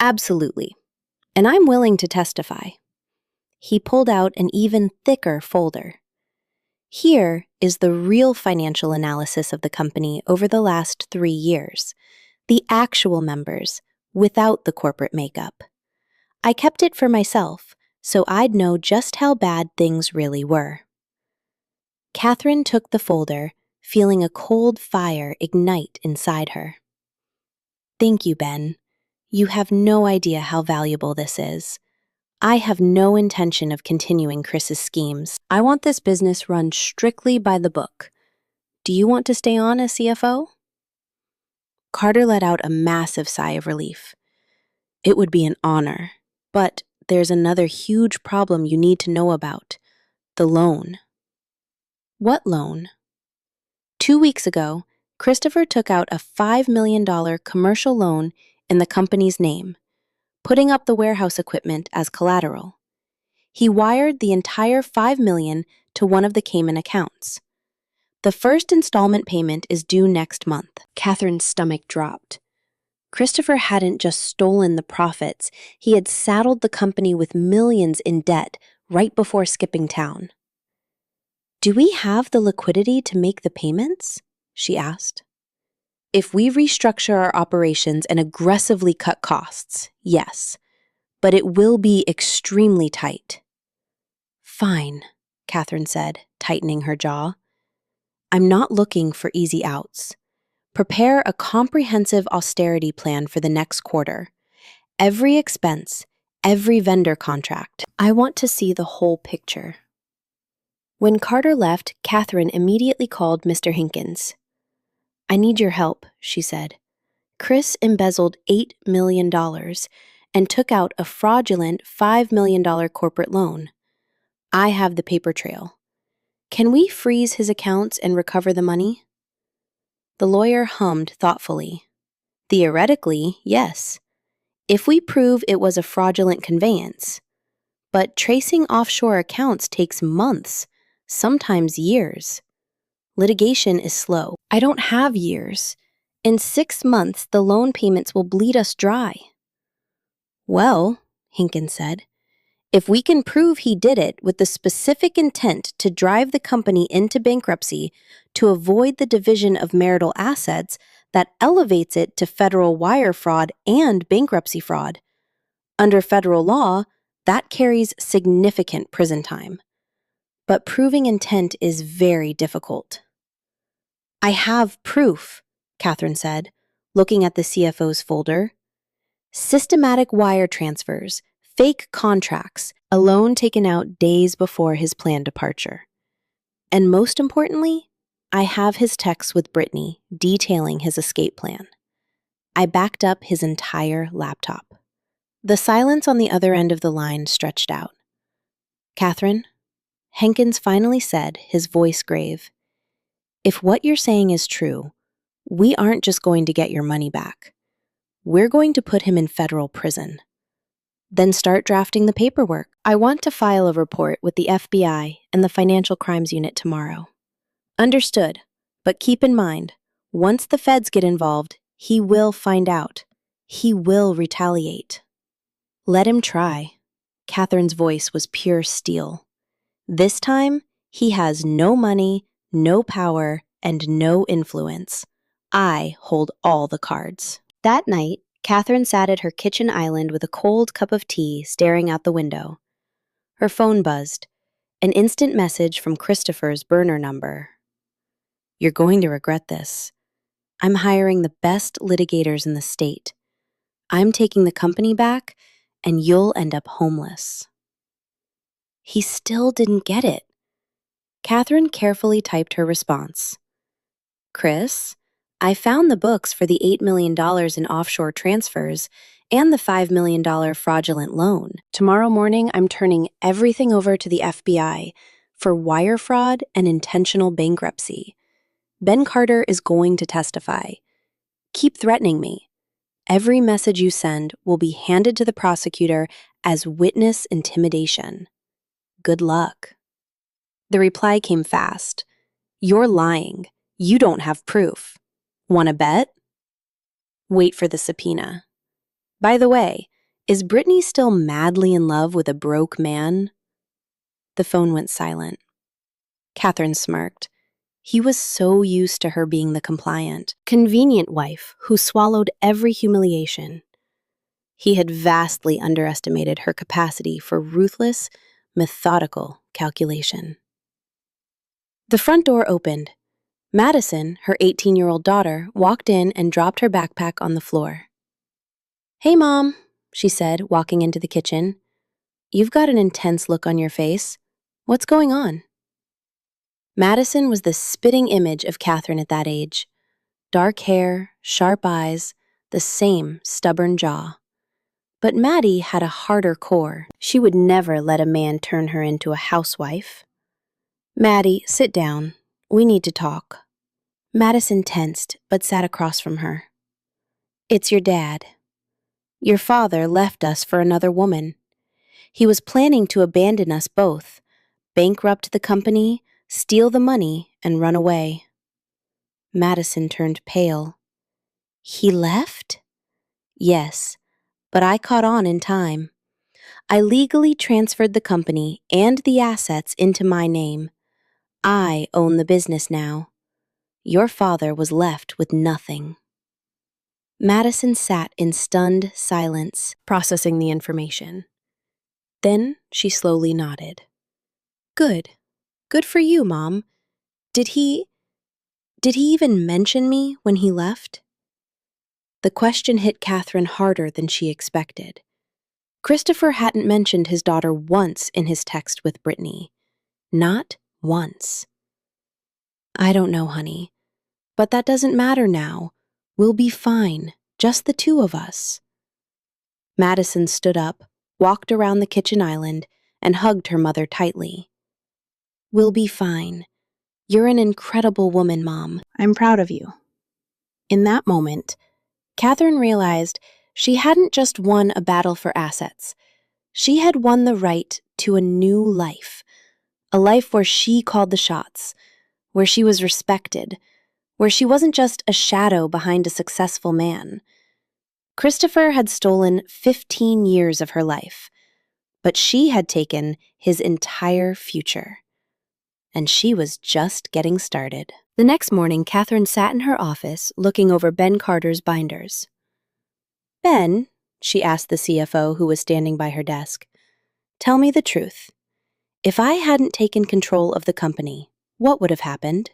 S1: "Absolutely. And I'm willing to testify." He pulled out an even thicker folder. Here is the real financial analysis of the company over the last 3 years. The actual members, without the corporate makeup. I kept it for myself, so I'd know just how bad things really were. Catherine took the folder, feeling a cold fire ignite inside her. "Thank you, Ben. You have no idea how valuable this is. I have no intention of continuing Chris's schemes. I want this business run strictly by the book. Do you want to stay on as CFO?" Carter let out a massive sigh of relief. "It would be an honor, but there's another huge problem you need to know about. The loan." "What loan?" 2 weeks ago, Christopher took out a $5 million commercial loan in the company's name, putting up the warehouse equipment as collateral. He wired the entire $5 million to one of the Cayman accounts. The first installment payment is due next month. Catherine's stomach dropped. Christopher hadn't just stolen the profits, he had saddled the company with millions in debt right before skipping town. "Do we have the liquidity to make the payments?" she asked. "If we restructure our operations and aggressively cut costs, yes, but it will be extremely tight." "Fine," Catherine said, tightening her jaw. "I'm not looking for easy outs. Prepare a comprehensive austerity plan for the next quarter. Every expense, every vendor contract. I want to see the whole picture." When Carter left, Catherine immediately called Mr. Hinkins. "I need your help," she said. "Chris embezzled $8 million and took out a fraudulent $5 million corporate loan. I have the paper trail. Can we freeze his accounts and recover the money?" The lawyer hummed thoughtfully. "Theoretically, yes, if we prove it was a fraudulent conveyance. But tracing offshore accounts takes months, sometimes years. Litigation is slow. I don't have years. In 6 months, the loan payments will bleed us dry." "Well," Hinkins said, "if we can prove he did it with the specific intent to drive the company into bankruptcy to avoid the division of marital assets that elevates it to federal wire fraud and bankruptcy fraud. Under federal law, that carries significant prison time. But proving intent is very difficult." "I have proof," Catherine said. looking at the CFO's folder. Systematic wire transfers, fake contracts, a loan taken out days before his planned departure. And most importantly, I have his texts with Brittany detailing his escape plan. I backed up his entire laptop. The silence on the other end of the line stretched out. "Catherine," Henkins finally said, his voice grave, "if what you're saying is true, we aren't just going to get your money back. We're going to put him in federal prison. Then start drafting the paperwork. I want to file a report with the FBI and the Financial Crimes Unit tomorrow." "Understood. But keep in mind, once the feds get involved, he will find out. He will retaliate." "Let him try." Catherine's voice was pure steel. "This time, he has no money, no power, and no influence. I hold all the cards." That night, Catherine sat at her kitchen island with a cold cup of tea staring out the window. Her phone buzzed. An instant message from Christopher's burner number. "You're going to regret this. I'm hiring the best litigators in the state. I'm taking the company back, and you'll end up homeless." He still didn't get it. Catherine carefully typed her response. "Chris, I found the books for the $8 million in offshore transfers and the $5 million fraudulent loan. Tomorrow morning, I'm turning everything over to the FBI for wire fraud and intentional bankruptcy. Ben Carter is going to testify. Keep threatening me. Every message you send will be handed to the prosecutor as witness intimidation. Good luck." The reply came fast. "You're lying. You don't have proof. Want to bet? Wait for the subpoena. By the way, is Brittany still madly in love with a broke man?" The phone went silent. Catherine smirked. He was so used to her being the compliant, convenient wife who swallowed every humiliation. He had vastly underestimated her capacity for ruthless, methodical calculation. The front door opened. Madison, her 18-year-old daughter, walked in and dropped her backpack on the floor. "Hey, Mom," she said, walking into the kitchen. "You've got an intense look on your face. What's going on?" Madison was the spitting image of Catherine at that age. Dark hair, sharp eyes, the same stubborn jaw. But Maddie had a harder core. She would never let a man turn her into a housewife. "Maddie, sit down. We need to talk." Madison tensed, but sat across from her. "It's your dad. Your father left us for another woman. He was planning to abandon us both, bankrupt the company, steal the money, and run away." Madison turned pale. "He left?" "Yes, but I caught on in time. I legally transferred the company and the assets into my name. I own the business now. Your father was left with nothing." Madison sat in stunned silence, processing the information. Then she slowly nodded. "Good. Good for you, Mom. Did he even mention me when he left?" The question hit Catherine harder than she expected. Christopher hadn't mentioned his daughter once in his text with Brittany. Not once. "I don't know, honey. But that doesn't matter now. We'll be fine, just the two of us." Madison stood up, walked around the kitchen island, and hugged her mother tightly. "We'll be fine. You're an incredible woman, Mom. I'm proud of you." In that moment, Catherine realized she hadn't just won a battle for assets. She had won the right to a new life, a life where she called the shots, where she was respected, where she wasn't just a shadow behind a successful man. Christopher had stolen 15 years of her life, but she had taken his entire future. And she was just getting started. The next morning, Catherine sat in her office looking over Ben Carter's binders. "Ben," she asked the CFO who was standing by her desk, "tell me the truth. If I hadn't taken control of the company, what would have happened?"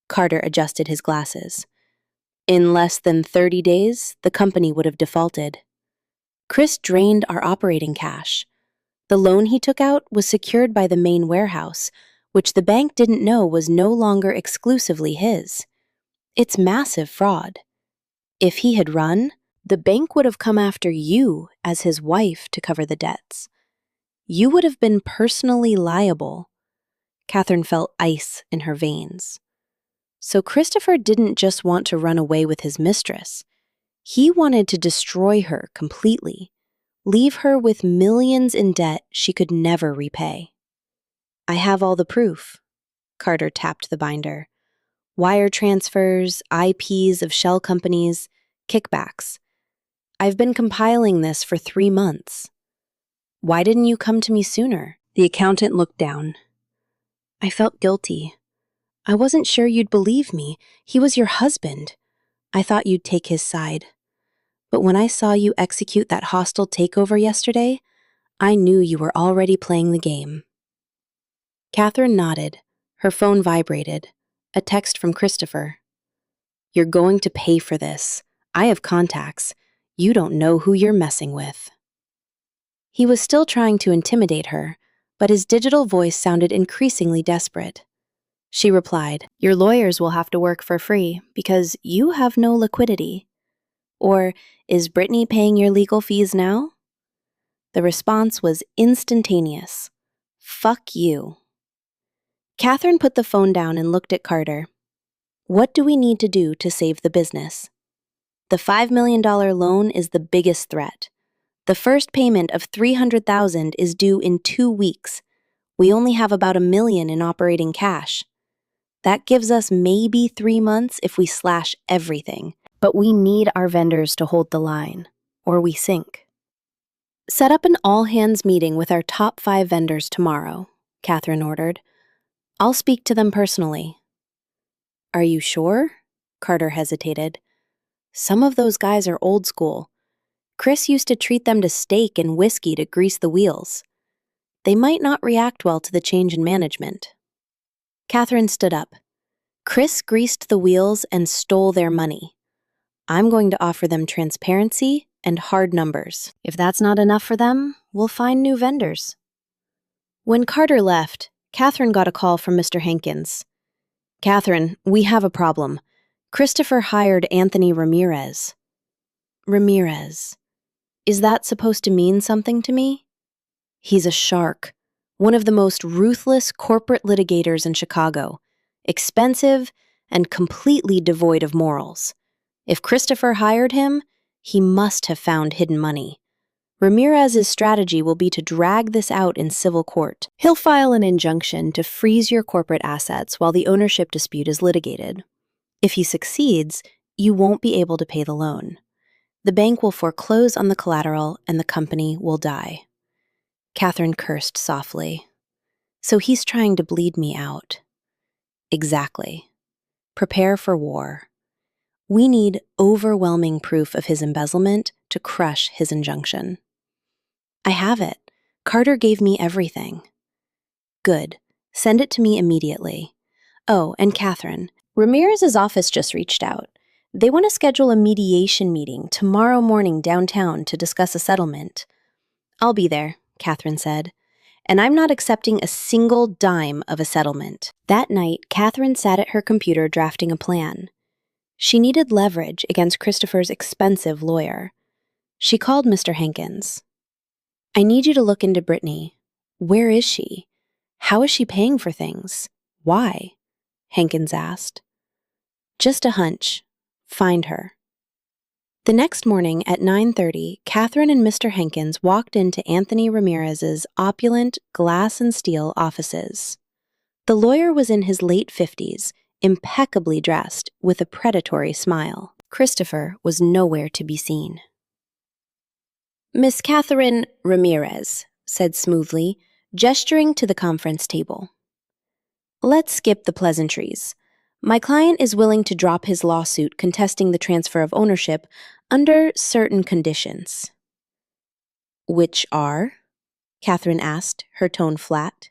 S1: Carter adjusted his glasses. In less than 30 days, the company would have defaulted. Chris drained our operating cash. The loan he took out was secured by the main warehouse, which the bank didn't know was no longer exclusively his. It's massive fraud. If he had run, the bank would have come after you as his wife to cover the debts. You would have been personally liable. Catherine felt ice in her veins. So Christopher didn't just want to run away with his mistress. He wanted to destroy her completely, leave her with millions in debt she could never repay. I have all the proof. Carter tapped the binder. Wire transfers, IPs of shell companies, kickbacks. I've been compiling this for 3 months. Why didn't you come to me sooner? The accountant looked down. I felt guilty. I wasn't sure you'd believe me. He was your husband. I thought you'd take his side. But when I saw you execute that hostile takeover yesterday, I knew you were already playing the game. Catherine nodded. Her phone vibrated. A text from Christopher. You're going to pay for this. I have contacts. You don't know who you're messing with. He was still trying to intimidate her, but his digital voice sounded increasingly desperate. She replied, Your lawyers will have to work for free because you have no liquidity. Or, is Brittany paying your legal fees now? The response was instantaneous. Fuck you. Catherine put the phone down and looked at Carter. What do we need to do to save the business? The $5 million loan is the biggest threat. The first payment of $300,000 is due in 2 weeks. We only have about $1 million in operating cash. That gives us maybe 3 months if we slash everything. But we need our vendors to hold the line, or we sink. Set up an all-hands meeting with our top 5 vendors tomorrow, Catherine ordered. I'll speak to them personally. Are you sure? Carter hesitated. Some of those guys are old school. Chris used to treat them to steak and whiskey to grease the wheels. They might not react well to the change in management. Catherine stood up. Chris greased the wheels and stole their money. I'm going to offer them transparency and hard numbers. If that's not enough for them, we'll find new vendors. When Carter left, Catherine got a call from Mr. Hankins. Catherine, we have a problem. Christopher hired Anthony Ramirez. Ramirez. Is that supposed to mean something to me? He's a shark, one of the most ruthless corporate litigators in Chicago, expensive and completely devoid of morals. If Christopher hired him, he must have found hidden money. Ramirez's strategy will be to drag this out in civil court. He'll file an injunction to freeze your corporate assets while the ownership dispute is litigated. If he succeeds, you won't be able to pay the loan. The bank will foreclose on the collateral and the company will die. Catherine cursed softly. So he's trying to bleed me out. Exactly. Prepare for war. We need overwhelming proof of his embezzlement to crush his injunction. I have it. Carter gave me everything. Good. Send it to me immediately. Oh, and Catherine, Ramirez's office just reached out. They want to schedule a mediation meeting tomorrow morning downtown to discuss a settlement. I'll be there, Catherine said. And I'm not accepting a single dime of a settlement. That night, Catherine sat at her computer drafting a plan. She needed leverage against Christopher's expensive lawyer. She called Mr. Hankins. I need you to look into Brittany. Where is she? How is she paying for things? Why? Hankins asked. Just a hunch. Find her. The next morning at 9:30, Catherine and Mr. Hankins walked into Anthony Ramirez's opulent glass and steel offices. The lawyer was in his late 50s, impeccably dressed, with a predatory smile. Christopher was nowhere to be seen. Miss Catherine Ramirez said smoothly, gesturing to the conference table. Let's skip the pleasantries. My client is willing to drop his lawsuit contesting the transfer of ownership under certain conditions. Which are? Catherine asked, her tone flat.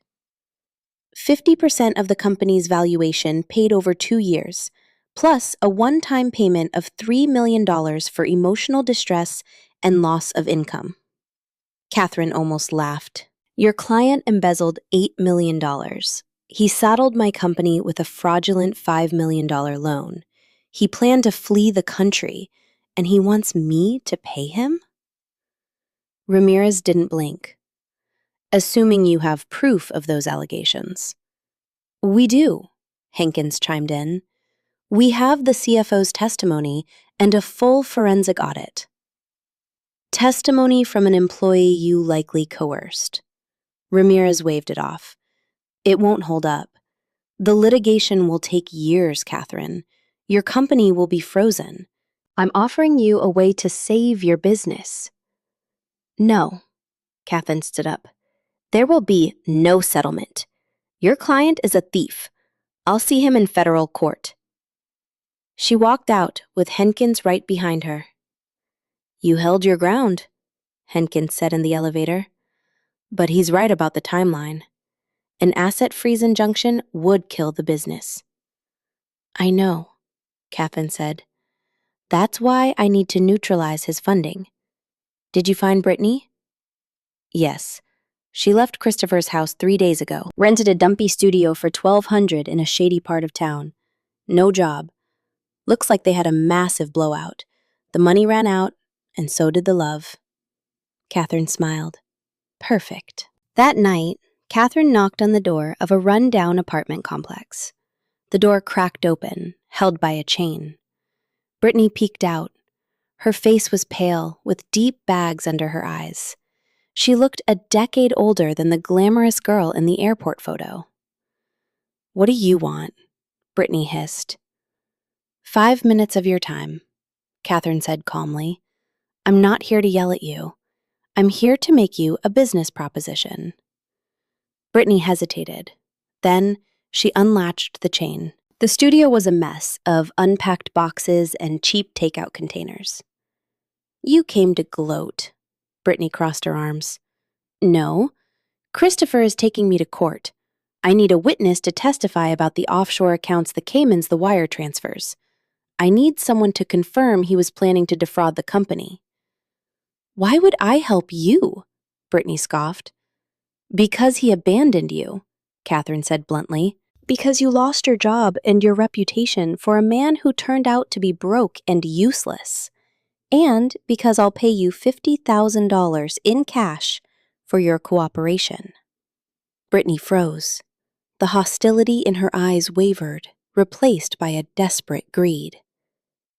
S1: 50% of the company's valuation paid over 2 years, plus a one-time payment of $3 million for emotional distress and loss of income. Catherine almost laughed. Your client embezzled $8 million. He saddled my company with a fraudulent $5 million loan. He planned to flee the country, and he wants me to pay him? Ramirez didn't blink. Assuming you have proof of those allegations. We do, Hankins chimed in. We have the CFO's testimony and a full forensic audit. Testimony from an employee you likely coerced. Ramirez waved it off. It won't hold up. The litigation will take years, Catherine. Your company will be frozen. I'm offering you a way to save your business. No, Catherine stood up. There will be no settlement. Your client is a thief. I'll see him in federal court. She walked out with Hankins right behind her. You held your ground, Hankins said in the elevator. But he's right about the timeline. An asset freeze injunction would kill the business. I know, Catherine said. That's why I need to neutralize his funding. Did you find Brittany? Yes. She left Christopher's house 3 days ago, rented a dumpy studio for $1,200 in a shady part of town. No job. Looks like they had a massive blowout. The money ran out, and so did the love. Catherine smiled. Perfect. That night, Catherine knocked on the door of a run-down apartment complex. The door cracked open, held by a chain. Brittany peeked out. Her face was pale, with deep bags under her eyes. She looked a decade older than the glamorous girl in the airport photo. What do you want? Brittany hissed. 5 minutes of your time, Catherine said calmly. I'm not here to yell at you. I'm here to make you a business proposition. Brittany hesitated. Then she unlatched the chain. The studio was a mess of unpacked boxes and cheap takeout containers. You came to gloat. Brittany crossed her arms. No, Christopher is taking me to court. I need a witness to testify about the offshore accounts the Caymans the wire transfers. I need someone to confirm he was planning to defraud the company. Why would I help you? Brittany scoffed. Because he abandoned you, Catherine said bluntly. Because you lost your job and your reputation for a man who turned out to be broke and useless. And because I'll pay you $50,000 in cash for your cooperation. Brittany froze. The hostility in her eyes wavered, replaced by a desperate greed.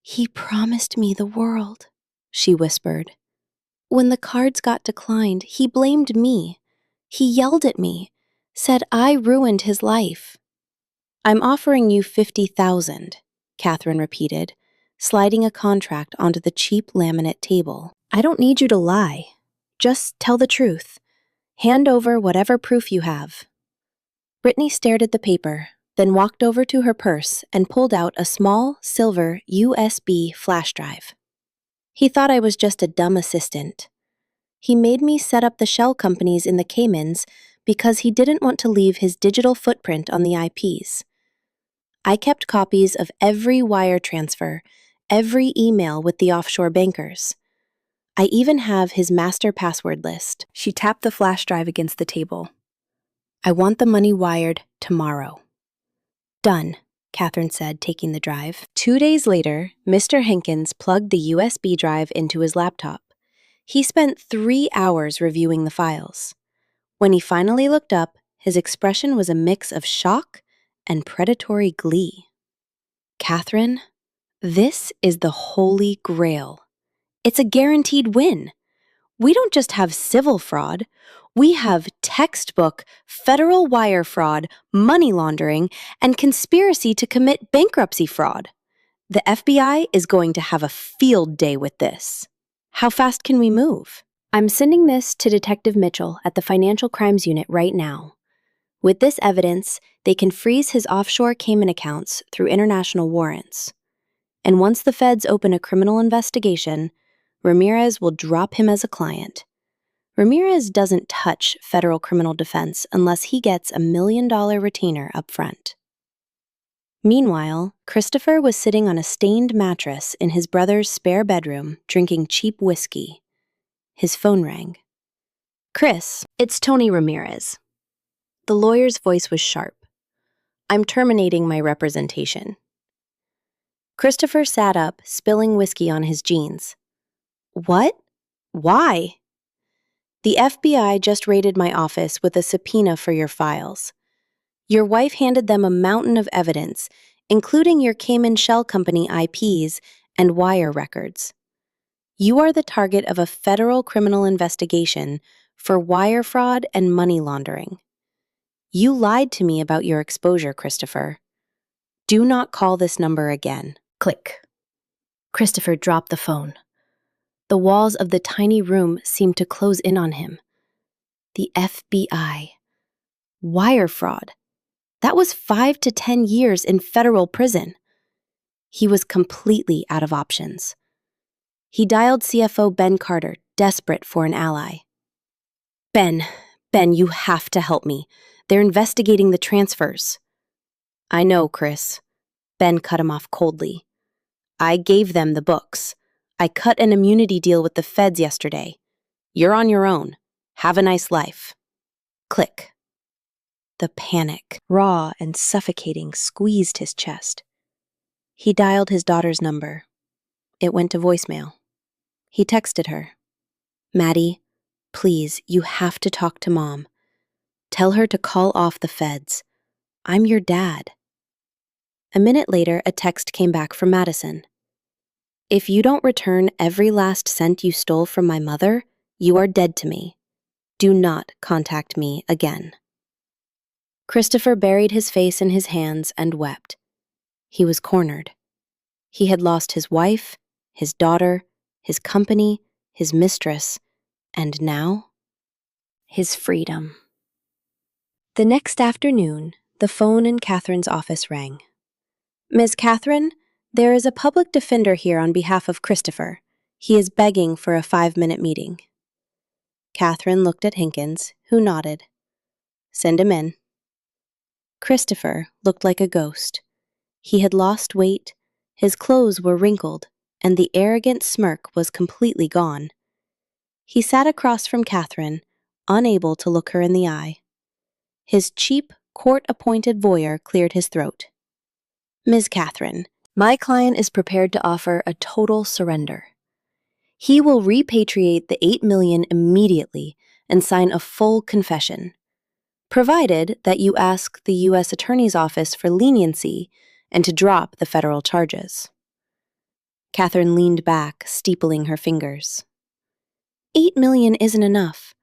S1: He promised me the world, she whispered. When the cards got declined, he blamed me. He yelled at me, said I ruined his life. I'm offering you $50,000, Catherine repeated, sliding a contract onto the cheap laminate table. I don't need you to lie. Just tell the truth. Hand over whatever proof you have. Brittany stared at the paper, then walked over to her purse and pulled out a small, silver USB flash drive. He thought I was just a dumb assistant. He made me set up the shell companies in the Caymans because he didn't want to leave his digital footprint on the IPs. I kept copies of every wire transfer, every email with the offshore bankers. I even have his master password list. She tapped the flash drive against the table. I want the money wired tomorrow. Done, Catherine said, taking the drive. 2 days later, Mr. Hankins plugged the USB drive into his laptop. He spent 3 hours reviewing the files. When he finally looked up, his expression was a mix of shock and predatory glee. Catherine, this is the holy grail. It's a guaranteed win. We don't just have civil fraud. We have textbook federal wire fraud, money laundering, and conspiracy to commit bankruptcy fraud. The FBI is going to have a field day with this. How fast can we move? I'm sending this to Detective Mitchell at the Financial Crimes Unit right now. With this evidence, they can freeze his offshore Cayman accounts through international warrants. And once the feds open a criminal investigation, Ramirez will drop him as a client. Ramirez doesn't touch federal criminal defense unless he gets $1 million retainer up front. Meanwhile, Christopher was sitting on a stained mattress in his brother's spare bedroom, drinking cheap whiskey. His phone rang. "Chris, it's Tony Ramirez." The lawyer's voice was sharp. "I'm terminating my representation." Christopher sat up, spilling whiskey on his jeans. "What? Why?" "The FBI just raided my office with a subpoena for your files. Your wife handed them a mountain of evidence, including your Cayman Shell Company IPs and wire records. You are the target of a federal criminal investigation for wire fraud and money laundering. You lied to me about your exposure, Christopher. Do not call this number again." Click. Christopher dropped the phone. The walls of the tiny room seemed to close in on him. The FBI. Wire fraud. That was 5 to 10 years in federal prison. He was completely out of options. He dialed CFO Ben Carter, desperate for an ally. Ben, you have to help me. They're investigating the transfers." "I know, Chris." Ben cut him off coldly. "I gave them the books. I cut an immunity deal with the feds yesterday. You're on your own. Have a nice life." Click. The panic, raw and suffocating, squeezed his chest. He dialed his daughter's number. It went to voicemail. He texted her. "Maddie, please, you have to talk to Mom. Tell her to call off the feds. I'm your dad." A minute later, a text came back from Madison. "If you don't return every last cent you stole from my mother, you are dead to me. Do not contact me again." Christopher buried his face in his hands and wept. He was cornered. He had lost his wife, his daughter, his company, his mistress, and now, his freedom. The next afternoon, the phone in Catherine's office rang. "Ms. Catherine, there is a public defender here on behalf of Christopher. He is begging for a 5-minute meeting." Catherine looked at Hinkins, who nodded. "Send him in." Christopher looked like a ghost. He had lost weight, his clothes were wrinkled, and the arrogant smirk was completely gone. He sat across from Catherine, unable to look her in the eye. His cheap, court-appointed voyeur cleared his throat. "Ms. Catherine, my client is prepared to offer a total surrender. He will repatriate the $8 million immediately and sign a full confession, provided that you ask the U.S. Attorney's Office for leniency and to drop the federal charges." Catherine leaned back, steepling her fingers. $8 million isn't enough.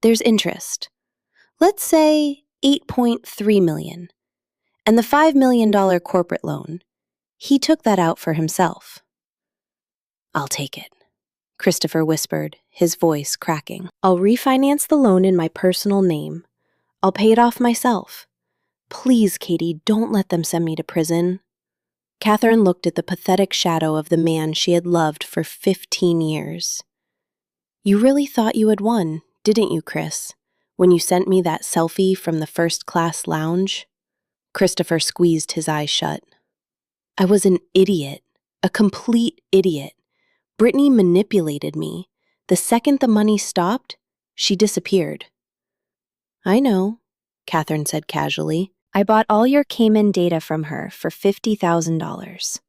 S1: There's interest. Let's say $8.3 million. And the $5 million corporate loan. He took that out for himself. "I'll take it," Christopher whispered, his voice cracking. "I'll refinance the loan in my personal name. I'll pay it off myself. Please, Katie, don't let them send me to prison." Catherine looked at the pathetic shadow of the man she had loved for 15 years. "You really thought you had won, didn't you, Chris, when you sent me that selfie from the first-class lounge?" Christopher squeezed his eyes shut. "I was an idiot, a complete idiot. Brittany manipulated me. The second the money stopped, she disappeared." "I know," Catherine said casually. "I bought all your Cayman data from her for $50,000.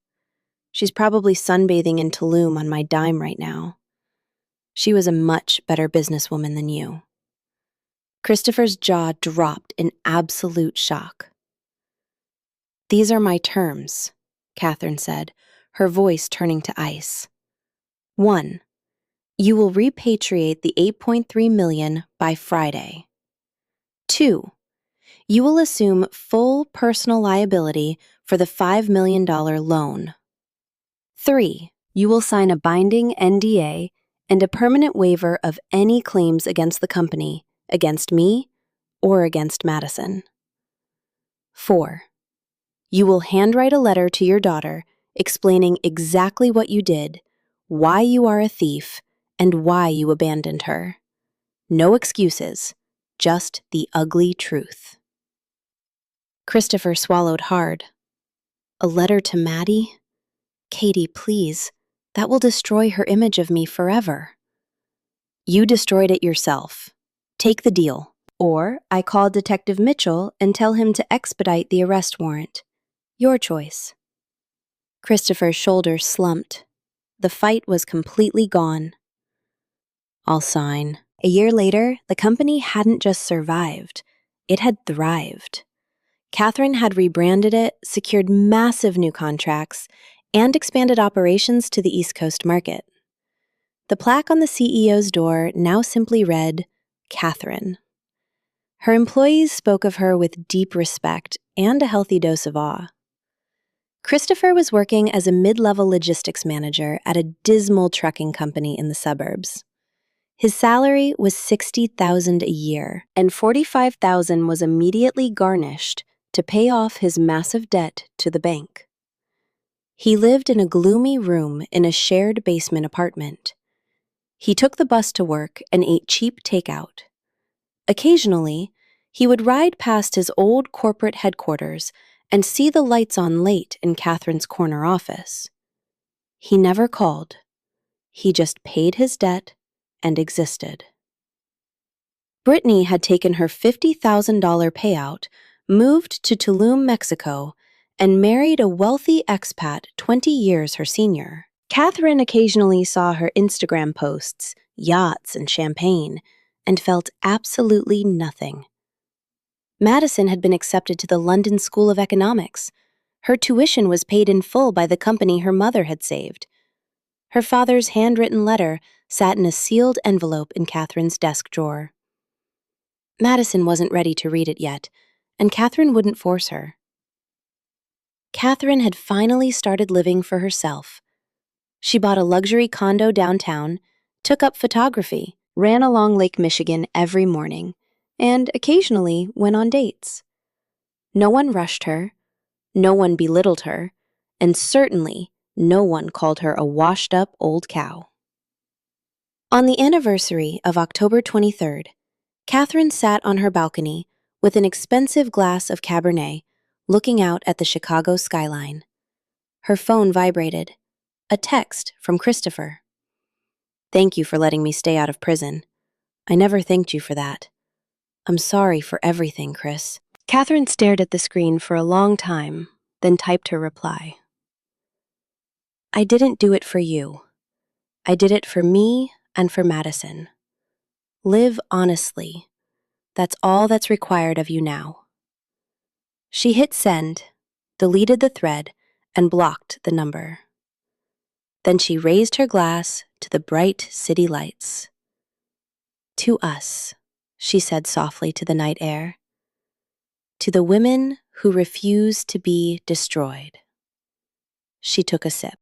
S1: She's probably sunbathing in Tulum on my dime right now. She was a much better businesswoman than you." Christopher's jaw dropped in absolute shock. "These are my terms," Catherine said, her voice turning to ice. 1. You will repatriate the $8.3 million by Friday. 2. You will assume full personal liability for the $5 million loan. 3. You will sign a binding NDA and a permanent waiver of any claims against the company, against me, or against Madison. 4. You will handwrite a letter to your daughter explaining exactly what you did, why you are a thief, and why you abandoned her. No excuses, just the ugly truth. Christopher swallowed hard. A letter to Maddie? Katie, please. That will destroy her image of me forever. You destroyed it yourself. Take the deal. Or I call Detective Mitchell and tell him to expedite the arrest warrant. Your choice. Christopher's shoulders slumped. The fight was completely gone. I'll sign. A year later, the company hadn't just survived, it had thrived. Catherine had rebranded it, secured massive new contracts, and expanded operations to the East Coast market. The plaque on the CEO's door now simply read, Catherine. Her employees spoke of her with deep respect and a healthy dose of awe. Christopher was working as a mid-level logistics manager at a dismal trucking company in the suburbs. His salary was $60,000 a year, and $45,000 was immediately garnished to pay off his massive debt to the bank. He lived in a gloomy room in a shared basement apartment. He took the bus to work and ate cheap takeout. Occasionally, he would ride past his old corporate headquarters and see the lights on late in Catherine's corner office. He never called. He just paid his debt and existed. Brittany had taken her $50,000 payout, moved to Tulum, Mexico, and married a wealthy expat 20 years her senior. Catherine occasionally saw her Instagram posts, yachts, and champagne, and felt absolutely nothing. Madison had been accepted to the London School of Economics. Her tuition was paid in full by the company her mother had saved. Her father's handwritten letter sat in a sealed envelope in Catherine's desk drawer. Madison wasn't ready to read it yet, and Catherine wouldn't force her. Catherine had finally started living for herself. She bought a luxury condo downtown, took up photography, ran along Lake Michigan every morning, and occasionally went on dates. No one rushed her, no one belittled her, and certainly no one called her a washed-up old cow. On the anniversary of October 23rd, Catherine sat on her balcony with an expensive glass of Cabernet, looking out at the Chicago skyline. Her phone vibrated. A text from Christopher. Thank you for letting me stay out of prison. I never thanked you for that. I'm sorry for everything, Chris. Catherine stared at the screen for a long time, then typed her reply. I didn't do it for you. I did it for me and for Madison. Live honestly. That's all that's required of you now. She hit send, deleted the thread, and blocked the number. Then she raised her glass to the bright city lights. To us, she said softly to the night air. To the women who refuse to be destroyed. She took a sip.